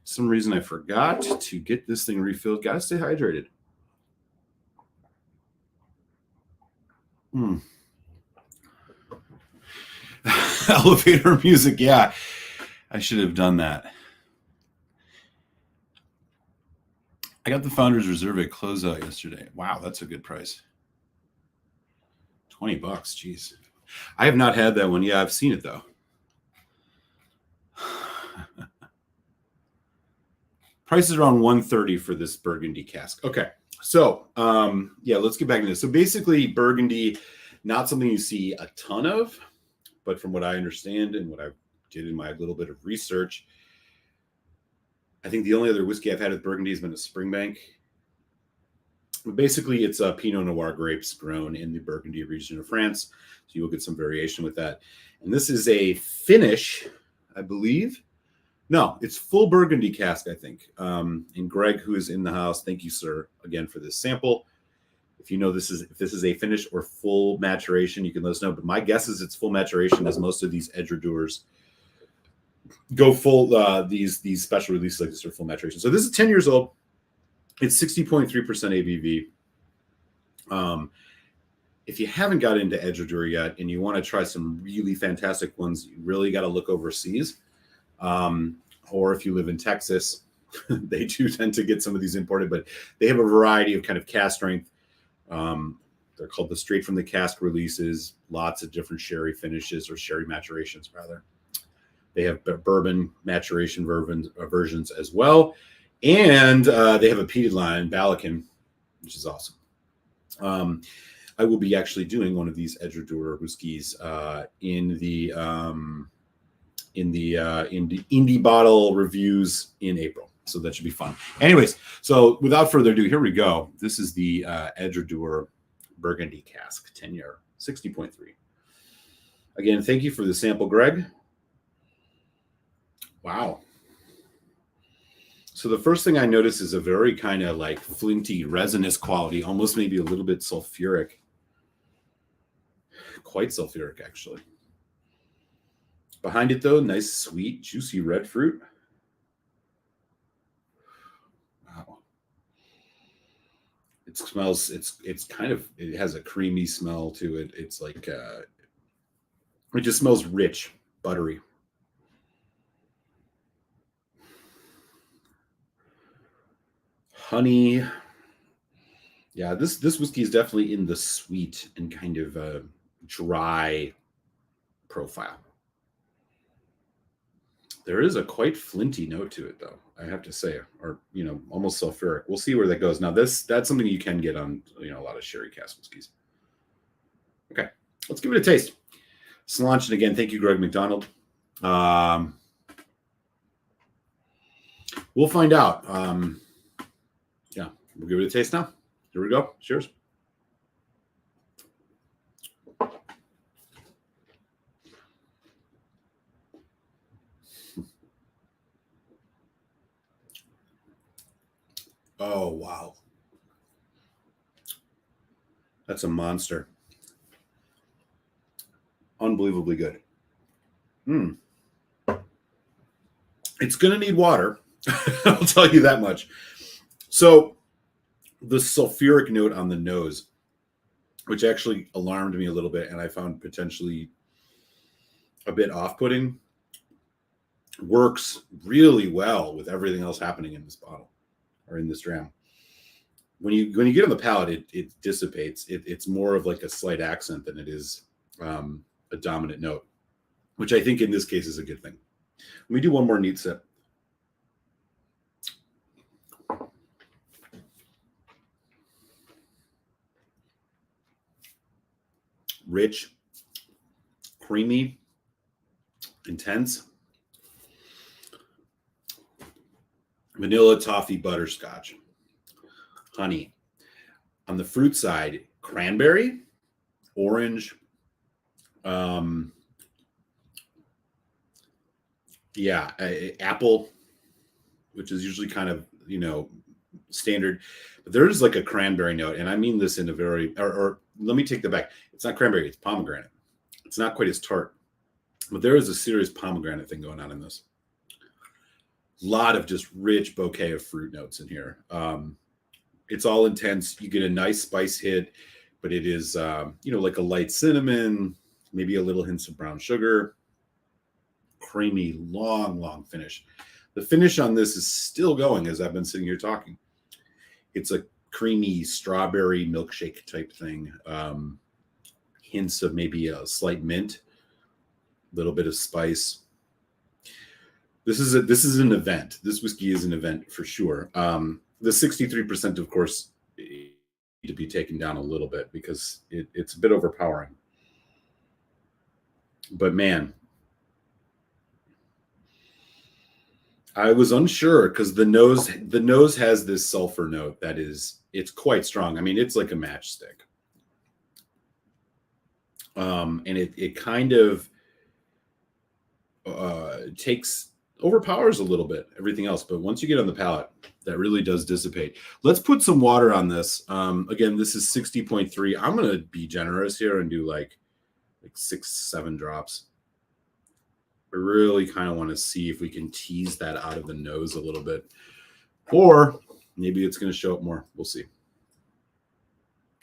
Some reason I forgot to get this thing refilled. Gotta stay hydrated. Elevator music, yeah. I should have done that. I got the Founders Reserve at closeout yesterday. Wow, that's a good price. $20, jeez. I have not had that one. Yeah, I've seen it though. Price is around $130 for this Burgundy cask. Okay, so yeah, let's get back into this. So basically, Burgundy, not something you see a ton of, but from what I understand and what I did in my little bit of research, I think the only other whiskey I've had with Burgundy has been a Springbank. But basically, it's a Pinot Noir grapes grown in the Burgundy region of France, so you will get some variation with that. And this is a finish, I believe. No, it's full Burgundy cask, I think. And Greg, who is in the house, thank you, sir, again for this sample. If you know if this is a finish or full maturation, you can let us know. But my guess is it's full maturation, as most of these Edredeurs go full. These special releases like this are full maturation. So this is 10 years old. It's 60.3% ABV. If you haven't got into Edredour yet and you want to try some really fantastic ones, you really got to look overseas. Or if you live in Texas, they do tend to get some of these imported, but they have a variety of kind of cask strength. They're called the straight from the cask releases, lots of different sherry finishes or sherry maturations, rather. They have bourbon maturation versions as well. And they have a peated line, Balakin, which is awesome. I will be actually doing one of these Edredour whiskeys in the indie bottle reviews in April. So that should be fun. Anyways, so without further ado, here we go. This is the Edredour Burgundy cask, 10-year, 60.3. Again, thank you for the sample, Greg. Wow. So the first thing I notice is a very kind of like flinty, resinous quality, almost maybe a little bit sulfuric. Quite sulfuric, actually. Behind it, though, nice, sweet, juicy red fruit. Wow. It smells, it's kind of, it has a creamy smell to it. It's like, it just smells rich, buttery. Honey. Yeah, this whiskey is definitely in the sweet and kind of dry profile. There is a quite flinty note to it, though, I have to say, or, you know, almost sulfuric. We'll see where that goes. Now, that's something you can get on, you know, a lot of sherry cask whiskeys. Okay, let's give it a taste. Slaunch it again. Thank you, Greg McDonald. We'll find out. Yeah, we'll give it a taste now. Here we go. Cheers. Oh, wow. That's a monster. Unbelievably good. It's going to need water. I'll tell you that much. So the sulfuric note on the nose, which actually alarmed me a little bit and I found potentially a bit off-putting, works really well with everything else happening in this bottle or in this dram. When you get on the palate, it dissipates. It's more of like a slight accent than it is a dominant note, which I think in this case is a good thing. Let me do one more neat sip. Rich, creamy, intense. Vanilla, toffee, butterscotch, honey. On the fruit side, cranberry, orange, apple, which is usually kind of, you know, standard, but there is like a cranberry note, and I mean this in a very, or let me take that back. It's not cranberry, it's pomegranate. It's not quite as tart, but there is a serious pomegranate thing going on in this. A lot of just rich bouquet of fruit notes in here. It's all intense. You get a nice spice hit, but it is, you know, like a light cinnamon, maybe a little hints of brown sugar, creamy, long finish. The finish on this is still going as I've been sitting here talking. It's a creamy strawberry milkshake type thing. Hints of maybe a slight mint, a little bit of spice. This is an event. This whiskey is an event for sure. The 63%, of course, need to be taken down a little bit because it's a bit overpowering. But man, I was unsure because the nose has this sulfur note that it's quite strong. I mean, it's like a matchstick. And it kind of takes overpowers a little bit everything else, but once you get on the palate, that really does dissipate. Let's put some water on this. Again, this is 60.3. I'm going to be generous here and do like 6-7 drops. I really kind of want to see if we can tease that out of the nose a little bit, or maybe it's going to show up more. We'll see.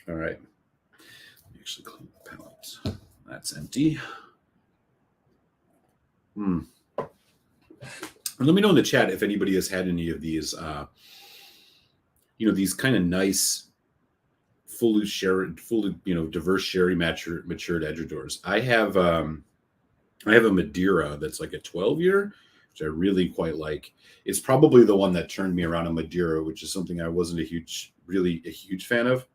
All right. Let me actually clean the palate. That's empty. And let me know in the chat if anybody has had any of these, these kind of nice, fully, diverse sherry matured Edredors. I have a Madeira that's like a 12-year, which I really quite like. It's probably the one that turned me around on Madeira, which is something I wasn't a huge fan of.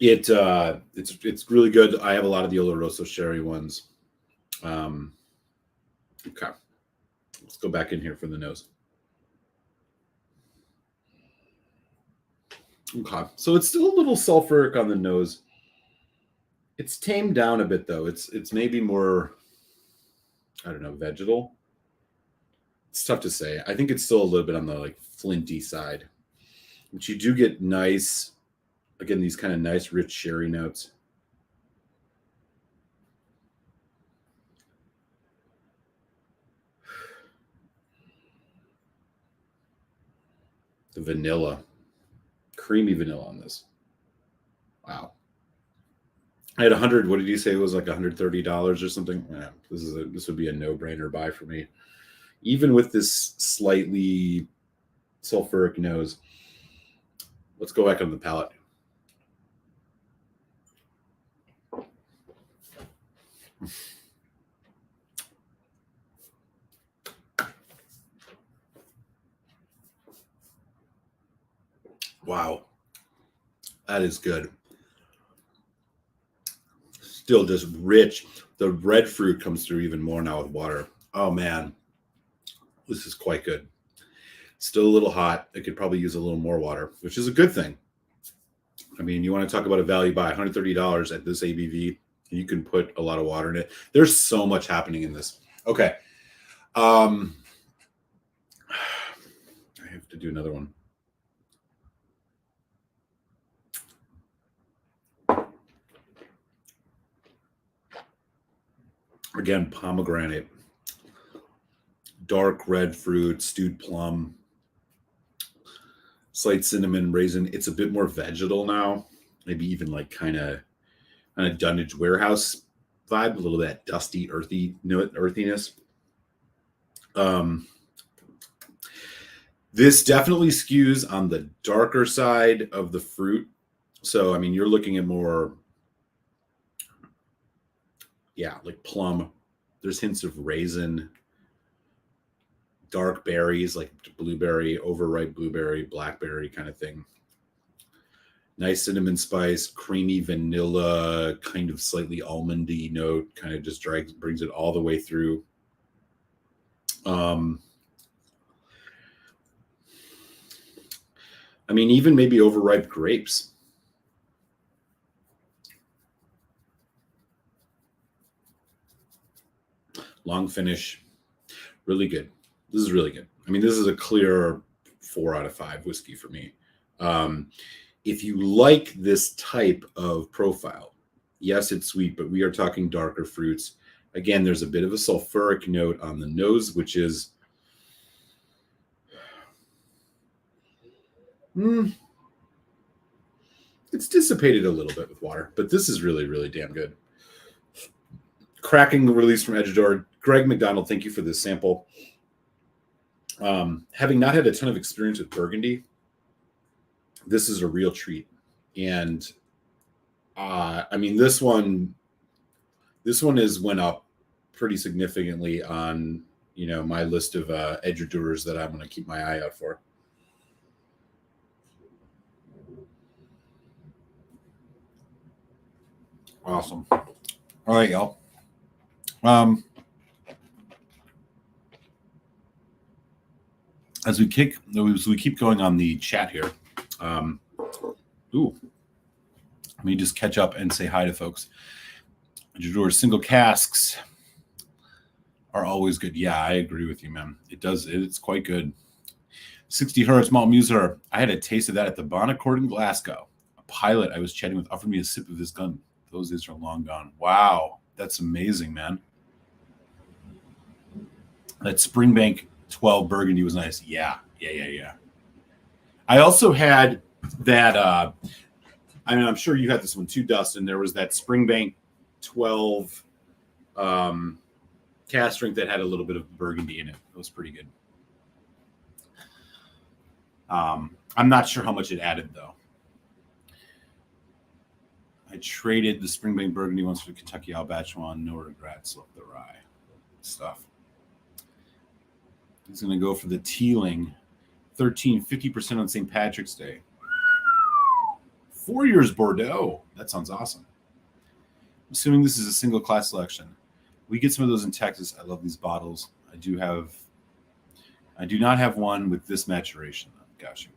It's really good. I have a lot of the Oloroso sherry ones. Okay, let's go back in here for the nose. Okay, so it's still a little sulfuric on the nose. It's tamed down a bit though. It's maybe more, I don't know, vegetal. It's tough to say. I think it's still a little bit on the like flinty side, but you do get nice, again, these kind of nice rich sherry notes. The vanilla, creamy vanilla on this. Wow. I had 100. What did you say it was, like $130 or something? Yeah, this would be a no-brainer buy for me, even with this slightly sulfuric nose. Let's go back on the palate. Wow, that is good. Still just rich. The red fruit comes through even more now with water. Oh man, this is quite good. Still a little hot. It could probably use a little more water, which is a good thing. I mean, you want to talk about a value buy, $130 at this ABV, and you can put a lot of water in it. There's so much happening in this. Okay. I have to do another one. Again, pomegranate, dark red fruit, stewed plum, slight cinnamon, raisin. It's a bit more vegetal now, maybe even like kind of Dunnage Warehouse vibe, a little bit of that dusty, earthiness. This definitely skews on the darker side of the fruit. So, I mean, you're looking at more, like plum. There's hints of raisin, dark berries like blueberry, overripe blueberry, blackberry kind of thing. Nice cinnamon spice, creamy vanilla, kind of slightly almondy note, kind of just brings it all the way through. I mean, even maybe overripe grapes. Long finish, really good. This is really good. I mean, this is a clear 4 out of 5 whiskey for me. If you like this type of profile, yes, it's sweet, but we are talking darker fruits. Again, there's a bit of a sulfuric note on the nose, which is it's dissipated a little bit with water, but this is really, really damn good. Cracking the release from Edredor. Greg McDonald, thank you for this sample. Having not had a ton of experience with Burgundy, this is a real treat. And I mean, this one went up pretty significantly on, my list of Edredors that I'm going to keep my eye out for. Awesome. All right, y'all. As we keep going on the chat here, Let me just catch up and say hi to folks. Jador, single casks are always good. Yeah, I agree with you, man. It's quite good. 60 hertz malt muser. I had a taste of that at the Bonaccord in Glasgow. A pilot I was chatting with offered me a sip of his gun. Those days are long gone. Wow, that's amazing, man. That Springbank 12 Burgundy was nice. Yeah. I also had that, I'm sure you had this one too, Dustin. There was that Springbank 12 cast strength that had a little bit of Burgundy in it. It was pretty good. I'm not sure how much it added, though. I traded the Springbank Burgundy once for the Kentucky Albachuan. No regrets. Love the rye stuff. He's going to go for the Teeling. 50% on St. Patrick's Day. 4 years Bordeaux. That sounds awesome. I'm assuming this is a single class selection. We get some of those in Texas. I love these bottles. I do not have one with this maturation. Got you.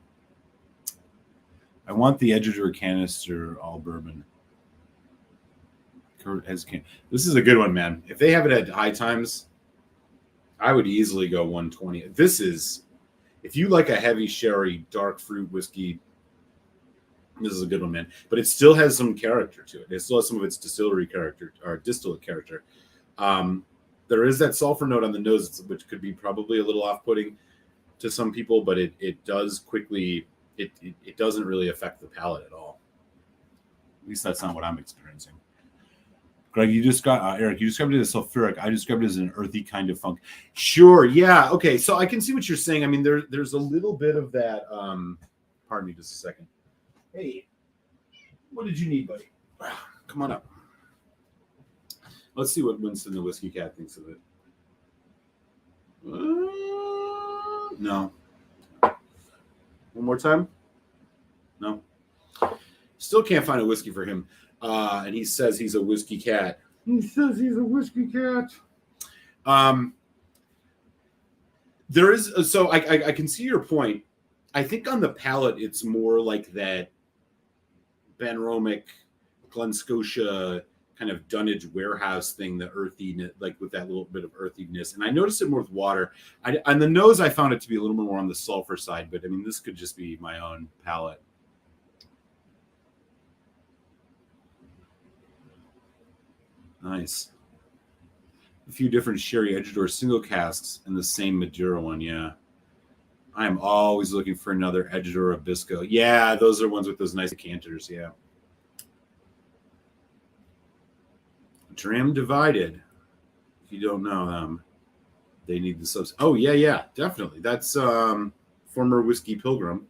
I want the Edgewater canister all bourbon. This is a good one, man. If they have it at High Times, I would easily go 120. This is, if you like a heavy sherry, dark fruit whiskey, this is a good one, man. But it still has some character to it. It still has some of its distillery character or distillate character. There is that sulfur note on the nose, which could be probably a little off-putting to some people, but it does quickly, it doesn't really affect the palate at all. At least that's not what I'm experiencing. Greg, Eric, you described it as sulfuric. I described it as an earthy kind of funk. Sure, yeah, okay. So I can see what you're saying. I mean, there's a little bit of that. Pardon me, just a second. Hey, what did you need, buddy? Come on up. Let's see what Winston the Whiskey Cat thinks of it. No. One more time? No. Still can't find a whiskey for him. And he says he's a whiskey cat. There is, so I can see your point. I think on the palate, it's more like that Ben Romick, Glen Scotia kind of Dunnage warehouse thing, the earthiness, like with that little bit of earthiness. And I noticed it more with water. On the nose, I found it to be a little more on the sulfur side, but I mean, this could just be my own palate. Nice. A few different Sherry Edgewater single casks and the same Maduro one, yeah. I am always looking for another Edgewater Abisco. Yeah, those are ones with those nice decanters, yeah. Dram Divided. If you don't know them, they need the subs. Oh, yeah, definitely. That's former Whiskey Pilgrim.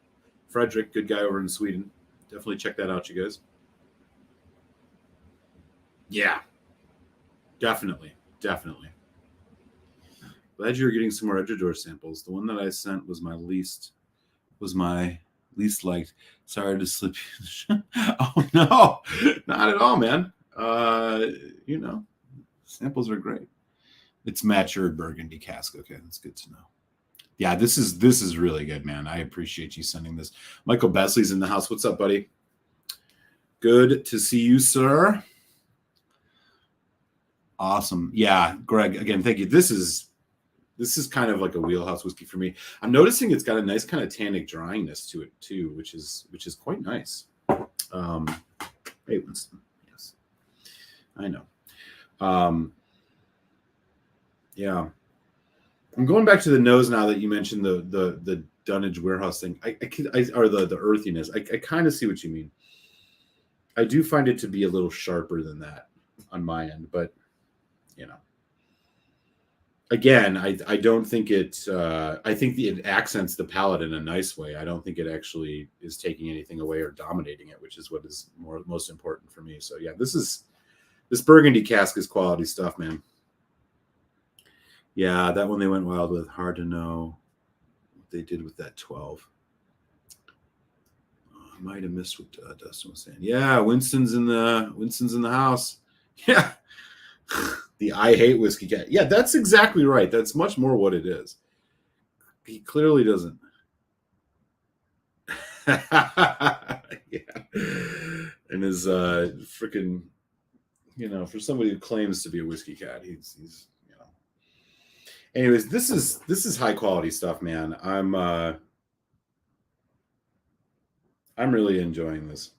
Frederick, good guy over in Sweden. Definitely check that out, you guys. Yeah. Definitely. Glad you're getting some more Edgewater samples. The one that I sent was my least liked. Sorry to slip you. Oh no, not at all, man. Samples are great. It's matured Burgundy cask. Okay, that's good to know. Yeah, this is really good, man. I appreciate you sending this. Michael Besley's in the house. What's up, buddy? Good to see you, sir. Awesome. Yeah, Greg, again, thank you. This is kind of like a wheelhouse whiskey for me. I'm noticing it's got a nice kind of tannic dryingness to it too, which is quite nice. Hey, Winston. Yes, I know. Yeah, I'm going back to the nose now that you mentioned the Dunnage warehouse thing. Or the earthiness. I kind of see what you mean. I do find it to be a little sharper than that on my end, but again, I don't think it. I think it accents the palate in a nice way. I don't think it actually is taking anything away or dominating it, which is what is most important for me. So yeah, this Burgundy cask is quality stuff, man. Yeah, that one they went wild with. Hard to know what they did with that 12. I might have missed what Dustin was saying. Yeah, Winston's in the house. Yeah. The I hate whiskey cat. Yeah, that's exactly right. That's much more what it is. He clearly doesn't. Yeah. And is freaking, for somebody who claims to be a whiskey cat, he's Anyways, this is high quality stuff, man. I'm really enjoying this.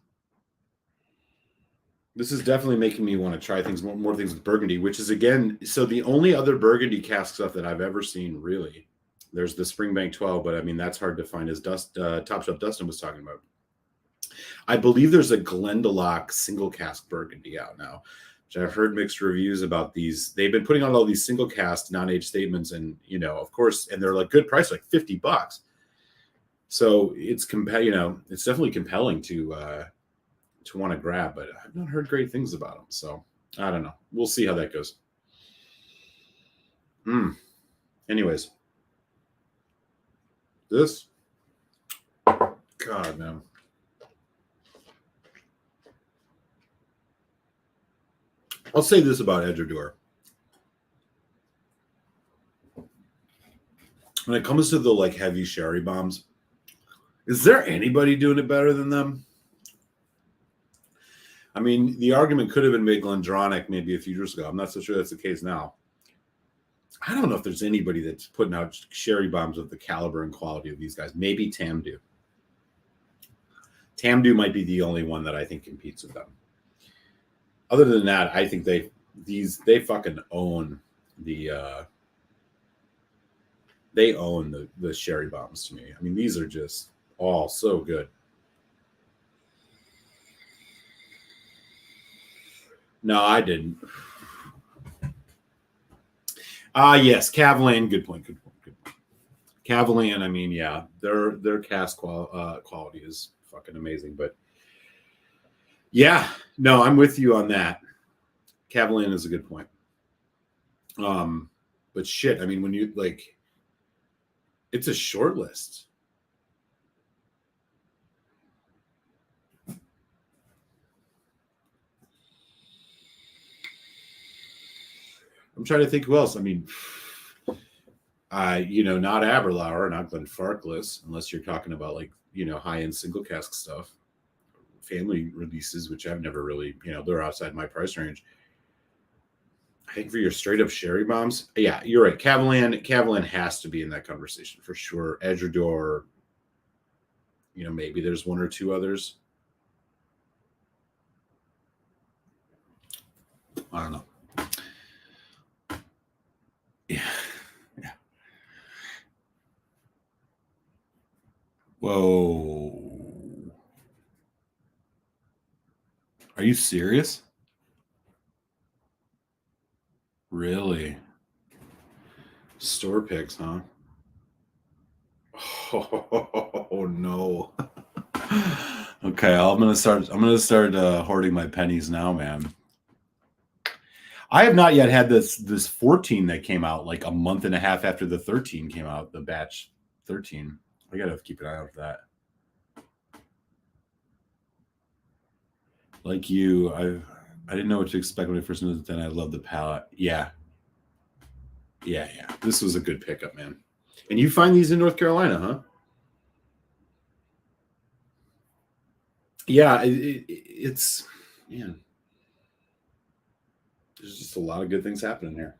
This is definitely making me want to try more things with Burgundy, which is, again, so the only other Burgundy cask stuff that I've ever seen, really. There's the Springbank 12, but I mean, that's hard to find, as Top Shelf Dustin was talking about. I believe there's a Glendalough single cask Burgundy out now, which I've heard mixed reviews about these. They've been putting out all these single cask non-age statements, and, of course, and they're like good price, like $50. So it's it's definitely compelling to want to grab, but I've not heard great things about them. So I don't know. We'll see how that goes. Anyways, this, God, man. I'll say this about Edredor. When it comes to the heavy sherry bombs, is there anybody doing it better than them? I mean, the argument could have been made Glendronach maybe a few years ago. I'm not so sure that's the case now. I don't know if there's anybody that's putting out sherry bombs of the caliber and quality of these guys. Maybe Tamdhu. Tamdhu might be the only one that I think competes with them. Other than that, I think they fucking own the sherry bombs to me. I mean, these are just all so good. No, I didn't. Yes, Cavalan. Good point. Cavalan. I mean, yeah, their cask quality is fucking amazing. But yeah, no, I'm with you on that. Cavalan is a good point. But shit, I mean, when you it's a short list. I'm trying to think who else. I mean, not Aberlour, not Glenfarclas, unless you're talking about high-end single cask stuff, family releases, which I've never really, they're outside my price range. I think for your straight up sherry bombs, yeah, you're right. Cavalan has to be in that conversation for sure. Edredor, maybe there's one or two others. I don't know. Yeah. Whoa. Are you serious? Really? Store picks, huh? Oh no. Okay, I'm gonna start hoarding my pennies now, man. I have not yet had this 14 that came out a month and a half after the 13 came out, the batch 13. I gotta keep an eye out for that. Like you, I didn't know what to expect when I first knew it, then I love the palette. Yeah. This was a good pickup, man. And you find these in North Carolina, huh? Yeah, it's, man. There's just a lot of good things happening here.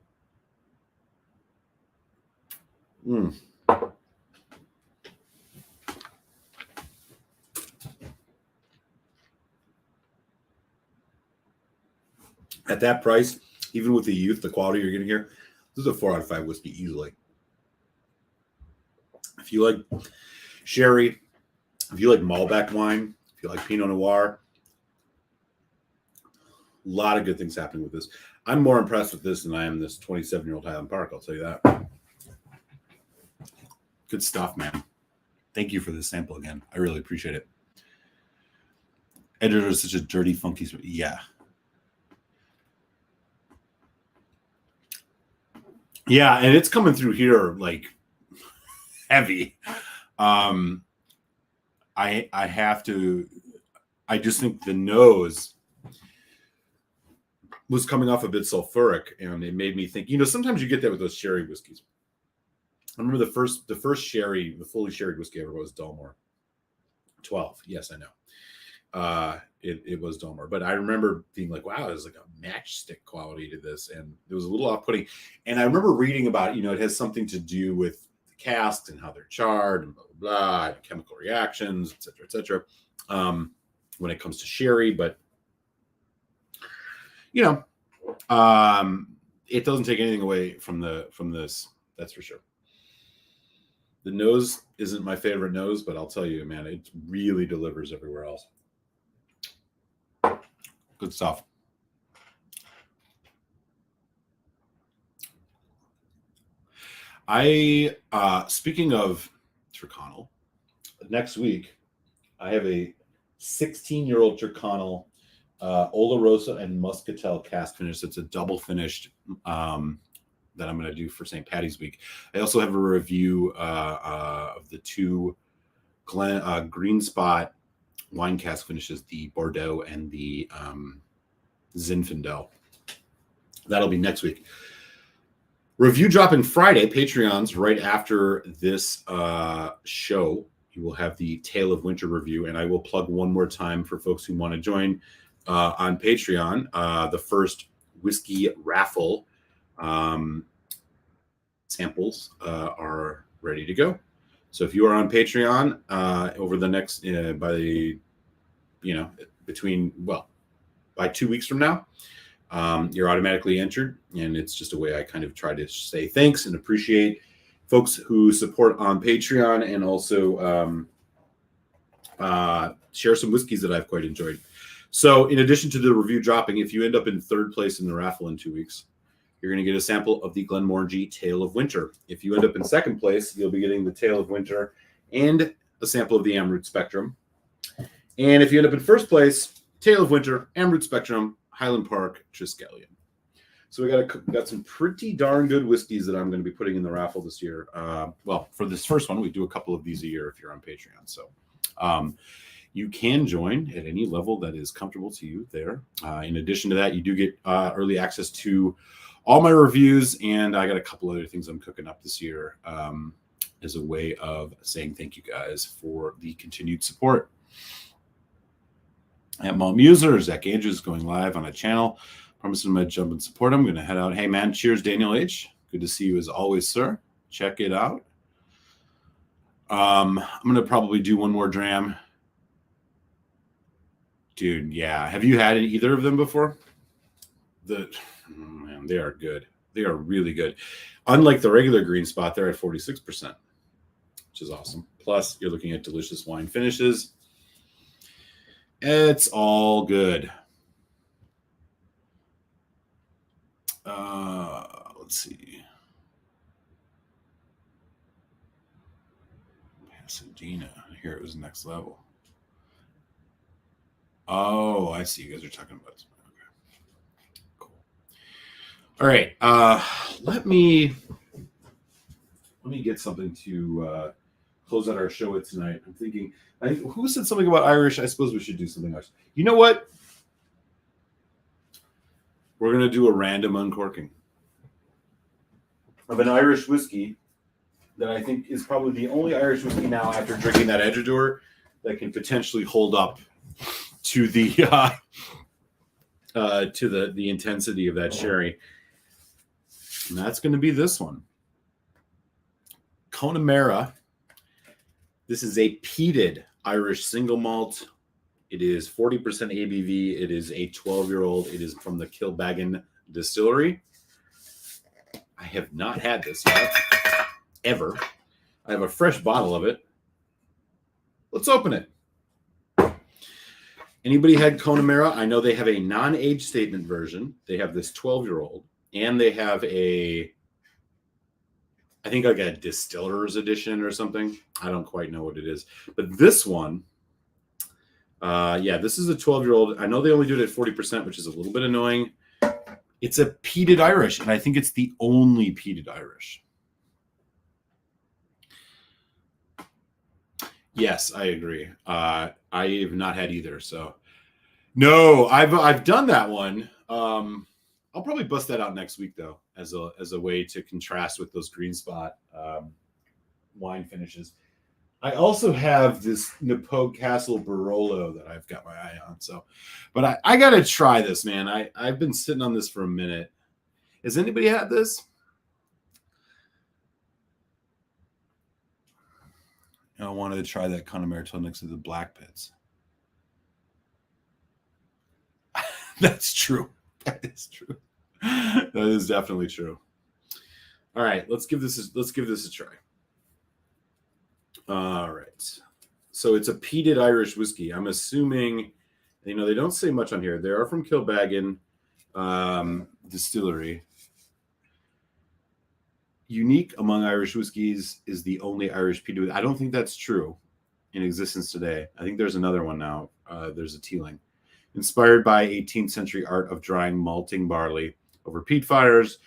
At that price, even with the youth, the quality you're getting here, this is a 4 out of 5 whiskey easily. If you like sherry, if you like Malbec wine, if you like Pinot Noir, a lot of good things happening with this. I'm more impressed with this than I am this 27-year-old Highland Park, I'll tell you that. Good stuff, man. Thank you for this sample again. I really appreciate it. Editor is such a dirty, funky... Yeah. Yeah, and it's coming through here heavy. I have to... I just think the nose was coming off a bit sulfuric, and it made me think, sometimes you get that with those sherry whiskeys. I remember the first sherry, the fully sherry whiskey I ever was Dalmore 12. Yes, I know. it was dull. But I remember being like, wow, there's like a matchstick quality to this, and it was a little off-putting. And I remember reading about, it has something to do with the casks and how they're charred and blah blah blah, and chemical reactions, et cetera, when it comes to sherry. But it doesn't take anything away from this. That's for sure. The nose isn't my favorite nose, but I'll tell you, man, it really delivers everywhere else. Good stuff. Speaking of Tyrconnell, next week I have a 16-year-old Tyrconnell Olorosa and Muscatel cask finish. It's a double finished that I'm going to do for St. Patty's week. I also have a review of the two Green Spot wine cask finishes, the Bordeaux and the Zinfandel. That'll be next week. Review dropping Friday, Patreons, right after this show. You will have the Tale of Winter review, and I will plug one more time for folks who want to join on Patreon. The first whiskey raffle samples are ready to go. So if you are on Patreon over the next by 2 weeks from now, you're automatically entered, and it's just a way I kind of try to say thanks and appreciate folks who support on Patreon, and also share some whiskeys that I've quite enjoyed. So in addition to the review dropping, if you end up in third place in the raffle in 2 weeks, you're going to get a sample of the Glenmorangie Tale of Winter. If you end up in second place, you'll be getting the Tale of Winter and a sample of the Amroot Spectrum. And if you end up in first place, Tale of Winter, Amroot Spectrum, Highland Park, Triskelion. So we got some pretty darn good whiskeys that I'm going to be putting in the raffle this year. For this first one, we do a couple of these a year if you're on Patreon. So you can join at any level that is comfortable to you there. In addition to that, you do get early access to all my reviews, and I got a couple other things I'm cooking up this year as a way of saying thank you guys for the continued support. At Malt Muser, Zach Andrews is going live on a channel. Promising I'm going to jump and support him. I'm going to head out. Hey, man, cheers, Daniel H. Good to see you as always, sir. Check it out. I'm going to probably do one more dram. Dude, yeah. Have you had either of them before? Man, they are good. They are really good. Unlike the regular Green Spot, they're at 46%, which is awesome. Plus, you're looking at delicious wine finishes. It's all good. Let's see. Pasadena. Here it was next level. Oh, I see. You guys are talking about this. Okay. Cool. All right. Let me get something to close out our show with tonight. I'm thinking, who said something about Irish? I suppose we should do something else. You know what? We're going to do a random uncorking of an Irish whiskey that I think is probably the only Irish whiskey now, after drinking that Edgeador, that can potentially hold up to the the intensity of that sherry. And that's going to be this one. Konamera. This is a peated Irish single malt. It is 40% ABV. It is a 12-year-old. It is from the Kilbeggan Distillery. I have not had this yet, ever. I have a fresh bottle of it. Let's open it. Anybody had Konamera? I know they have a non-age statement version. They have this 12-year-old, and they have I think like a distiller's edition or something. I don't quite know what it is. But this one, this is a 12-year-old. I know they only do it at 40%, which is a little bit annoying. It's a peated Irish, and I think it's the only peated Irish. Yes, I agree. I have not had either. So, no, I've done that one. I'll probably bust that out next week, though, as a way to contrast with those Green Spot wine finishes. I also have this Napogue Castle Barolo that I've got my eye on. So, but I got to try this, man. I've been sitting on this for a minute. Has anybody had this? I wanted to try that Konamera till next to the Black Pits. That's true. That is true. That is definitely true. All right, let's give this a try. All right. So it's a peated Irish whiskey. I'm assuming, they don't say much on here. They are from Kilbeggan Distillery. Unique among Irish whiskeys is the only Irish peated. I don't think that's true in existence today. I think there's another one now. There's a Teeling. Inspired by 18th century art of drying malting barley over peat fires,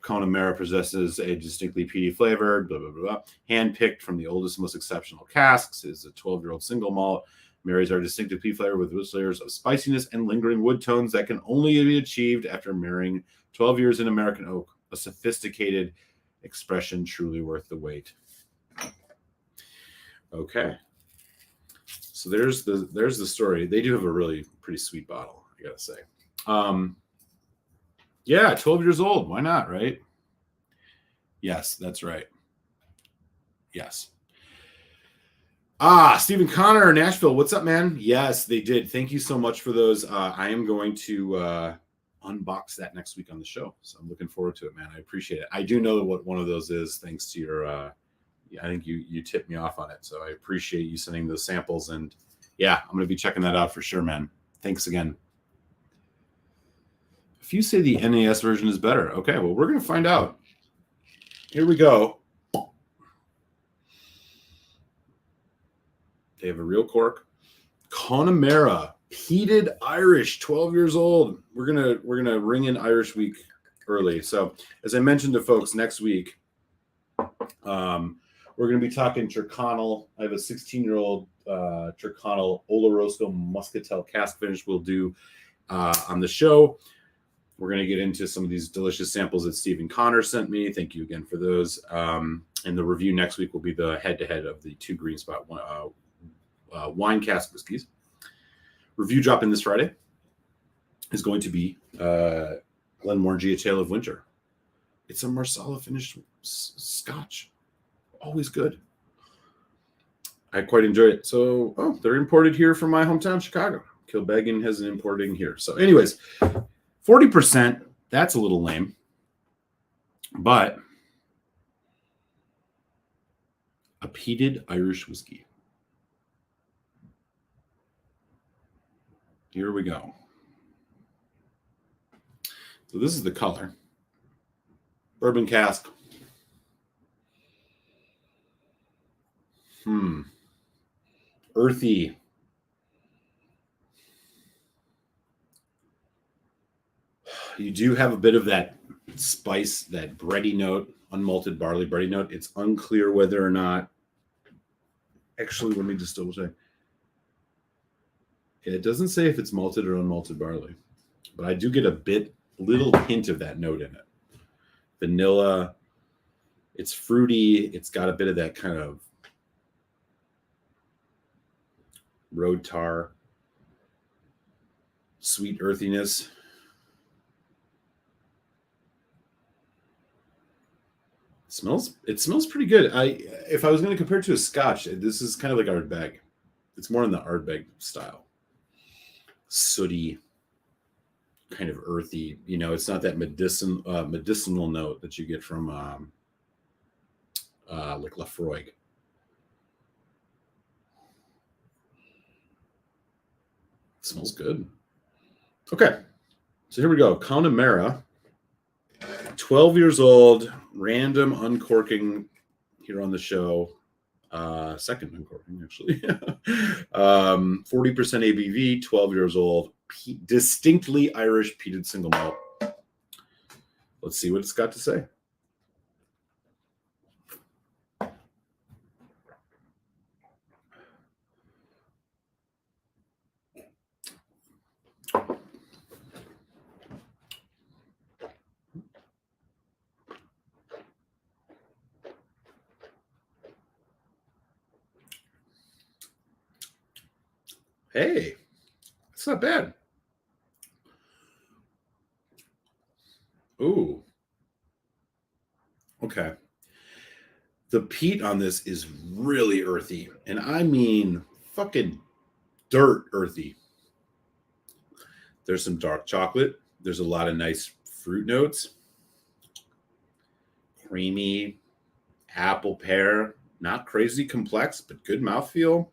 Konamera possesses a distinctly peaty flavor, blah, blah, blah. Hand-picked from the oldest, most exceptional casks. Is a 12-year-old single malt. Marries our distinctive peat flavor with rich layers of spiciness and lingering wood tones that can only be achieved after marrying 12 years in American oak. A sophisticated expression truly worth the wait. Okay. So there's the story. They do have a really pretty sweet bottle, I gotta say. Yeah, 12 years old. Why not, right? Yes, that's right. Yes. Stephen Connor, Nashville. What's up, man? Yes, they did. Thank you so much for those. I am going to unbox that next week on the show. So I'm looking forward to it, man. I appreciate it. I do know what one of those is thanks to your I think you tipped me off on it. So I appreciate you sending those samples. And yeah, I'm going to be checking that out for sure, man. Thanks again. If you say the NAS version is better, okay, well, we're going to find out. Here we go. They have a real cork. Konamera, peated Irish, 12 years old. We're gonna ring in Irish Week early. So as I mentioned to folks, next week, we're gonna be talking Tyrconnell. I have a 16-year-old Tyrconnell Oloroso Muscatel cask finish we'll do on the show. We're going to get into some of these delicious samples that Stephen Connor sent me. Thank you again for those. And the review next week will be the head-to-head of the two Green Spot wine cask whiskeys. Review dropping this Friday is going to be Glenmorangie, A Tale of Winter. It's a Marsala finished Scotch. Always good. I quite enjoy it. So, they're imported here from my hometown, Chicago. Kilbeggan has an importing here. So anyways, 40%, that's a little lame. But a peated Irish whiskey. Here we go. So this is the color. Bourbon cask. Earthy. You do have a bit of that spice, that bready note, unmalted barley bready note. It's unclear whether or not. Actually, let me just double check. It doesn't say if it's malted or unmalted barley, but I do get a little hint of that note in it. Vanilla. It's fruity. It's got a bit of that kind of road tar, sweet earthiness. It smells pretty good. If I was going to compare it to a Scotch, this is kind of like Ardbeg. It's more in the Ardbeg style. Sooty, kind of earthy. It's not that medicinal note that you get from like Lafroig. It smells good. Okay, so here we go. Konamera. 12 years old, random uncorking here on the show. Second uncorking, actually. 40% ABV, 12 years old, distinctly Irish peated single malt. Let's see what it's got to say. Hey, it's not bad. Ooh. Okay. The peat on this is really earthy. And I mean fucking dirt earthy. There's some dark chocolate. There's a lot of nice fruit notes. Creamy, apple pear. Not crazy complex, but good mouthfeel.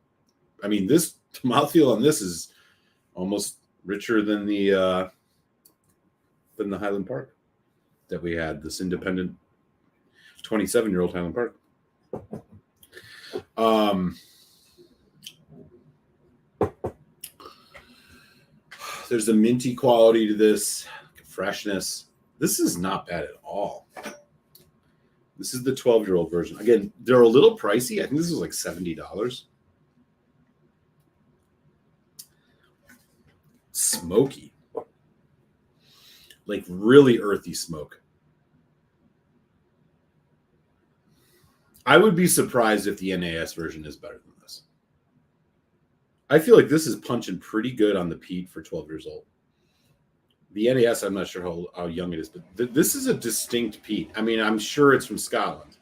I mean, this mouthfeel on this is almost richer than the Highland Park that we had. This independent 27-year-old Highland Park. There's a minty quality to this, freshness. This is not bad at all. This is the 12-year-old version. Again, they're a little pricey. I think this is like $70. Smoky. Like really earthy smoke. I would be surprised if the NAS version is better than this. I feel like this is punching pretty good on the peat for 12 years old. The NAS, I'm not sure how young it is, but this is a distinct peat. I mean, I'm sure it's from Scotland.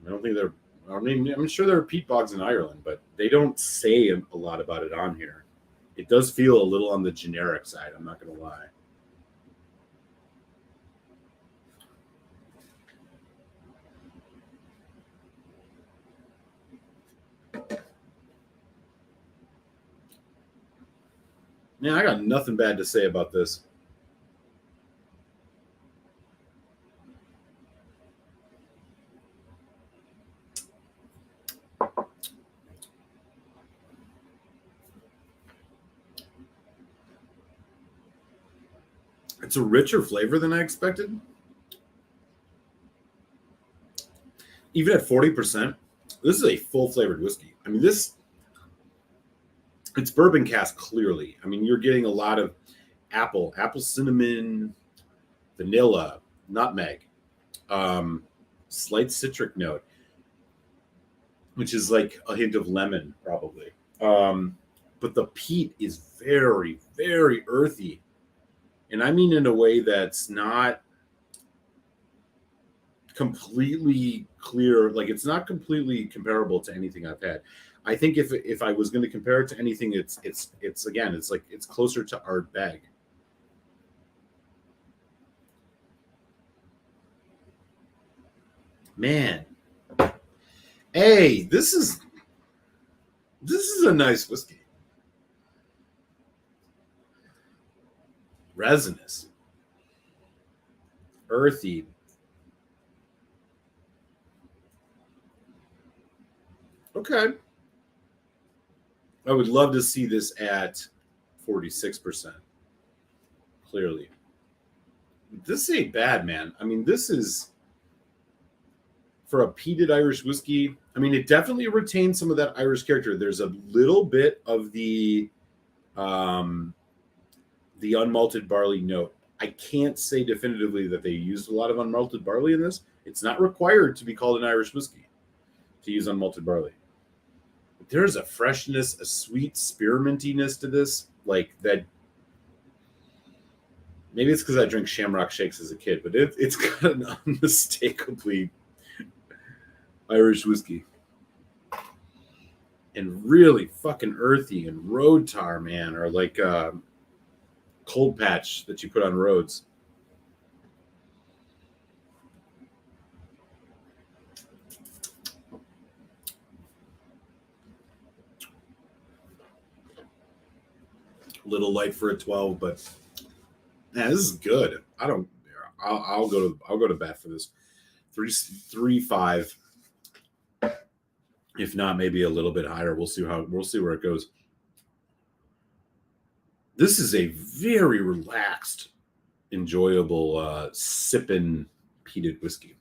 I'm sure there are peat bogs in Ireland, but they don't say a lot about it on here. It does feel a little on the generic side. I'm not going to lie. Man, I got nothing bad to say about this. It's a richer flavor than I expected. Even at 40%, this is a full flavored whiskey. I mean, it's bourbon cask clearly. I mean, you're getting a lot of apple cinnamon, vanilla, nutmeg, slight citric note, which is like a hint of lemon probably. But the peat is very, very earthy. And I mean in a way that's not completely clear. Like it's not completely comparable to anything I've had. I think if I was going to compare it to anything, it's again, it's like it's closer to Ardbeg. Man, hey, this is a nice whiskey. Resinous, earthy. Okay. I would love to see this at 46%. Clearly. This ain't bad, man. I mean, this is for a peated Irish whiskey. I mean, it definitely retains some of that Irish character. There's a little bit of the unmalted barley note. I can't say definitively that they used a lot of unmalted barley in this. It's not required to be called an Irish whiskey to use unmalted barley. But there's a freshness, a sweet spearmintiness to this, like that. Maybe it's because I drank Shamrock Shakes as a kid, but it's got an unmistakably Irish whiskey. And really fucking earthy and road tar, man, or like cold patch that you put on roads. A little light for a 12, but man, this is good. I'll go to bat for this. 3.5. If not, maybe a little bit higher. We'll see where it goes. This is a very relaxed, enjoyable sipping peated whiskey.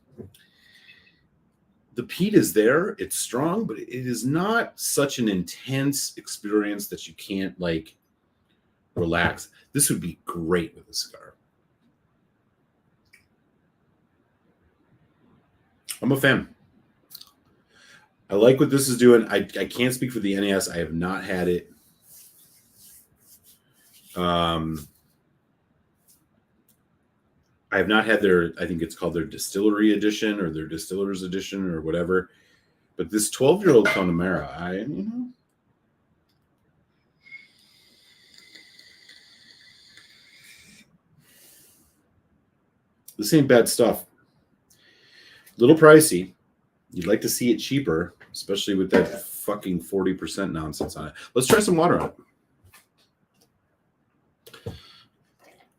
The peat is there, it's strong, but it is not such an intense experience that you can't like relax. This would be great with a cigar. I'm a fan. I like what this is doing. I can't speak for the NAS. I have not had it. I have not had their, I think it's called their distillery edition or their distiller's edition or whatever. But this 12-year-old Konamera, this ain't bad stuff. Little pricey. You'd like to see it cheaper, especially with that fucking 40% nonsense on it. Let's try some water on it.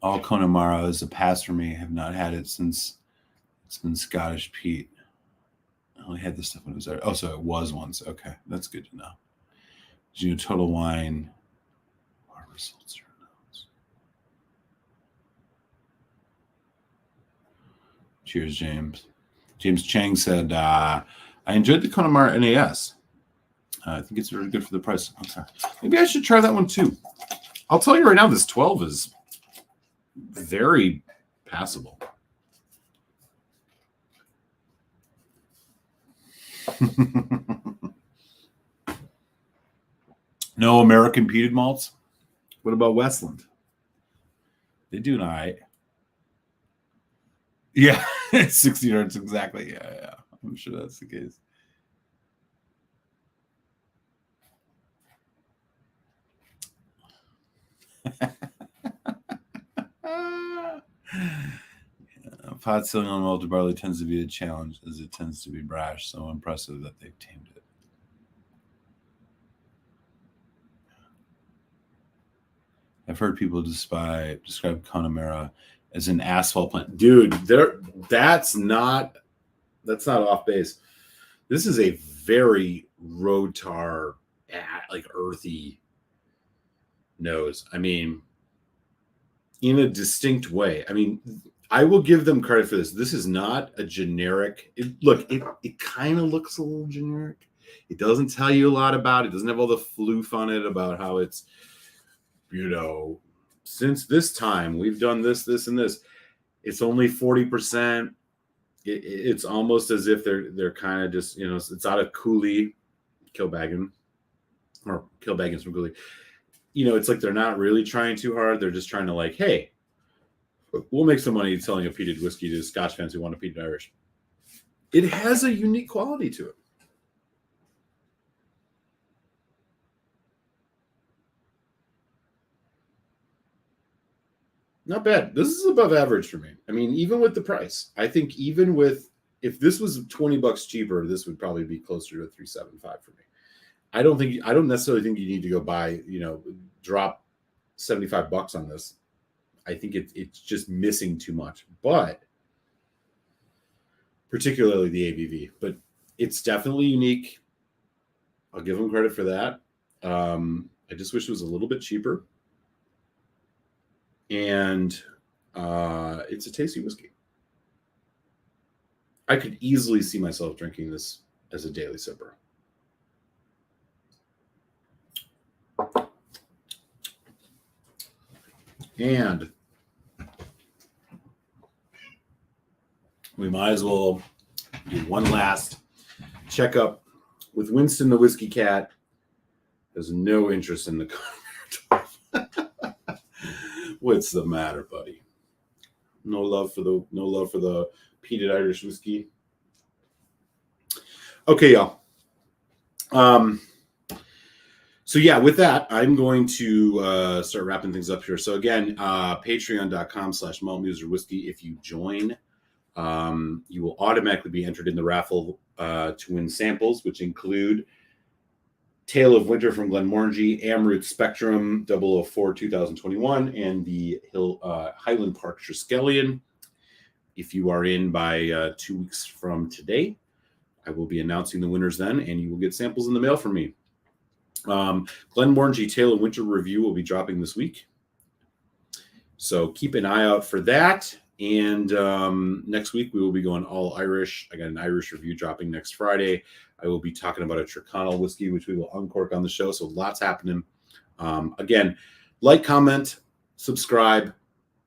All Konamera is a pass for me. I have not had it since it's been Scottish Pete. I only had this stuff when it was there. Oh, so it was once. Okay, that's good to know. Total Wine. Our results are announced. Cheers, James. James Chang said, I enjoyed the Konamera NAS. I think it's really good for the price. Okay. Maybe I should try that one too. I'll tell you right now, this 12 is very passable. No American peated malts? What about Westland? They do not. Yeah, 60 yards exactly. Yeah. I'm sure that's the case. Pot selling on malted barley tends to be a challenge as it tends to be brash. So impressive that they've tamed it. I've heard people describe Konamera as an asphalt plant. Dude, that's not off base. This is a very road tar, like earthy nose. I mean, in a distinct way. I mean, I will give them credit for this. This is not a generic. It kind of looks a little generic. It doesn't tell you a lot about it. It doesn't have all the floof on it about how it's, since this time we've done this, this, and this. It's only 40%. It's almost as if they're kind of just, it's out of Cooley, Kilbaggan, or Kilbaggan's from Cooley. It's like they're not really trying too hard. They're just trying to like, hey, we'll make some money selling a peated whiskey to Scotch fans who want a peated Irish. It has a unique quality to it. Not bad. This is above average for me. I mean, even with the price, I think if this was $20 cheaper, this would probably be closer to $3.75 for me. I don't necessarily think you need to go buy, drop $75 on this. I think it's just missing too much, but particularly the ABV. But it's definitely unique. I'll give them credit for that. I just wish it was a little bit cheaper. And it's a tasty whiskey. I could easily see myself drinking this as a daily sipper. And we might as well do one last checkup with Winston the Whiskey Cat. Has no interest in the Konamera 12. What's the matter, buddy? No love for the peated Irish whiskey. Okay, y'all. So yeah, with that, I'm going to start wrapping things up here. So again, patreon.com/maltmuserwhiskey. If you join, you will automatically be entered in the raffle to win samples, which include Tale of Winter from Glenmorangie, Amroot Spectrum 004 2021, and the Highland Park Triskelion. If you are in by 2 weeks from today, I will be announcing the winners then, and you will get samples in the mail from me. Glenmorangie Tale of Winter review will be dropping this week, so keep an eye out for that. And next week we will be going all Irish. I got an Irish review dropping next Friday. I will be talking about a Tyrconnell whiskey, which we will uncork on the show. So lots happening. Again, like, comment, subscribe.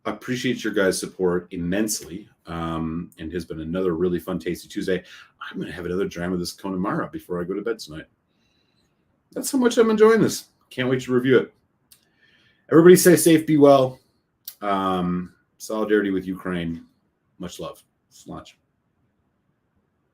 I appreciate your guys' support immensely. And has been another really fun, tasty Tuesday. I'm going to have another dram of this Konamera before I go to bed tonight. That's how much I'm enjoying this. Can't wait to review it. Everybody stay safe, be well. Solidarity with Ukraine. Much love. Sláinte.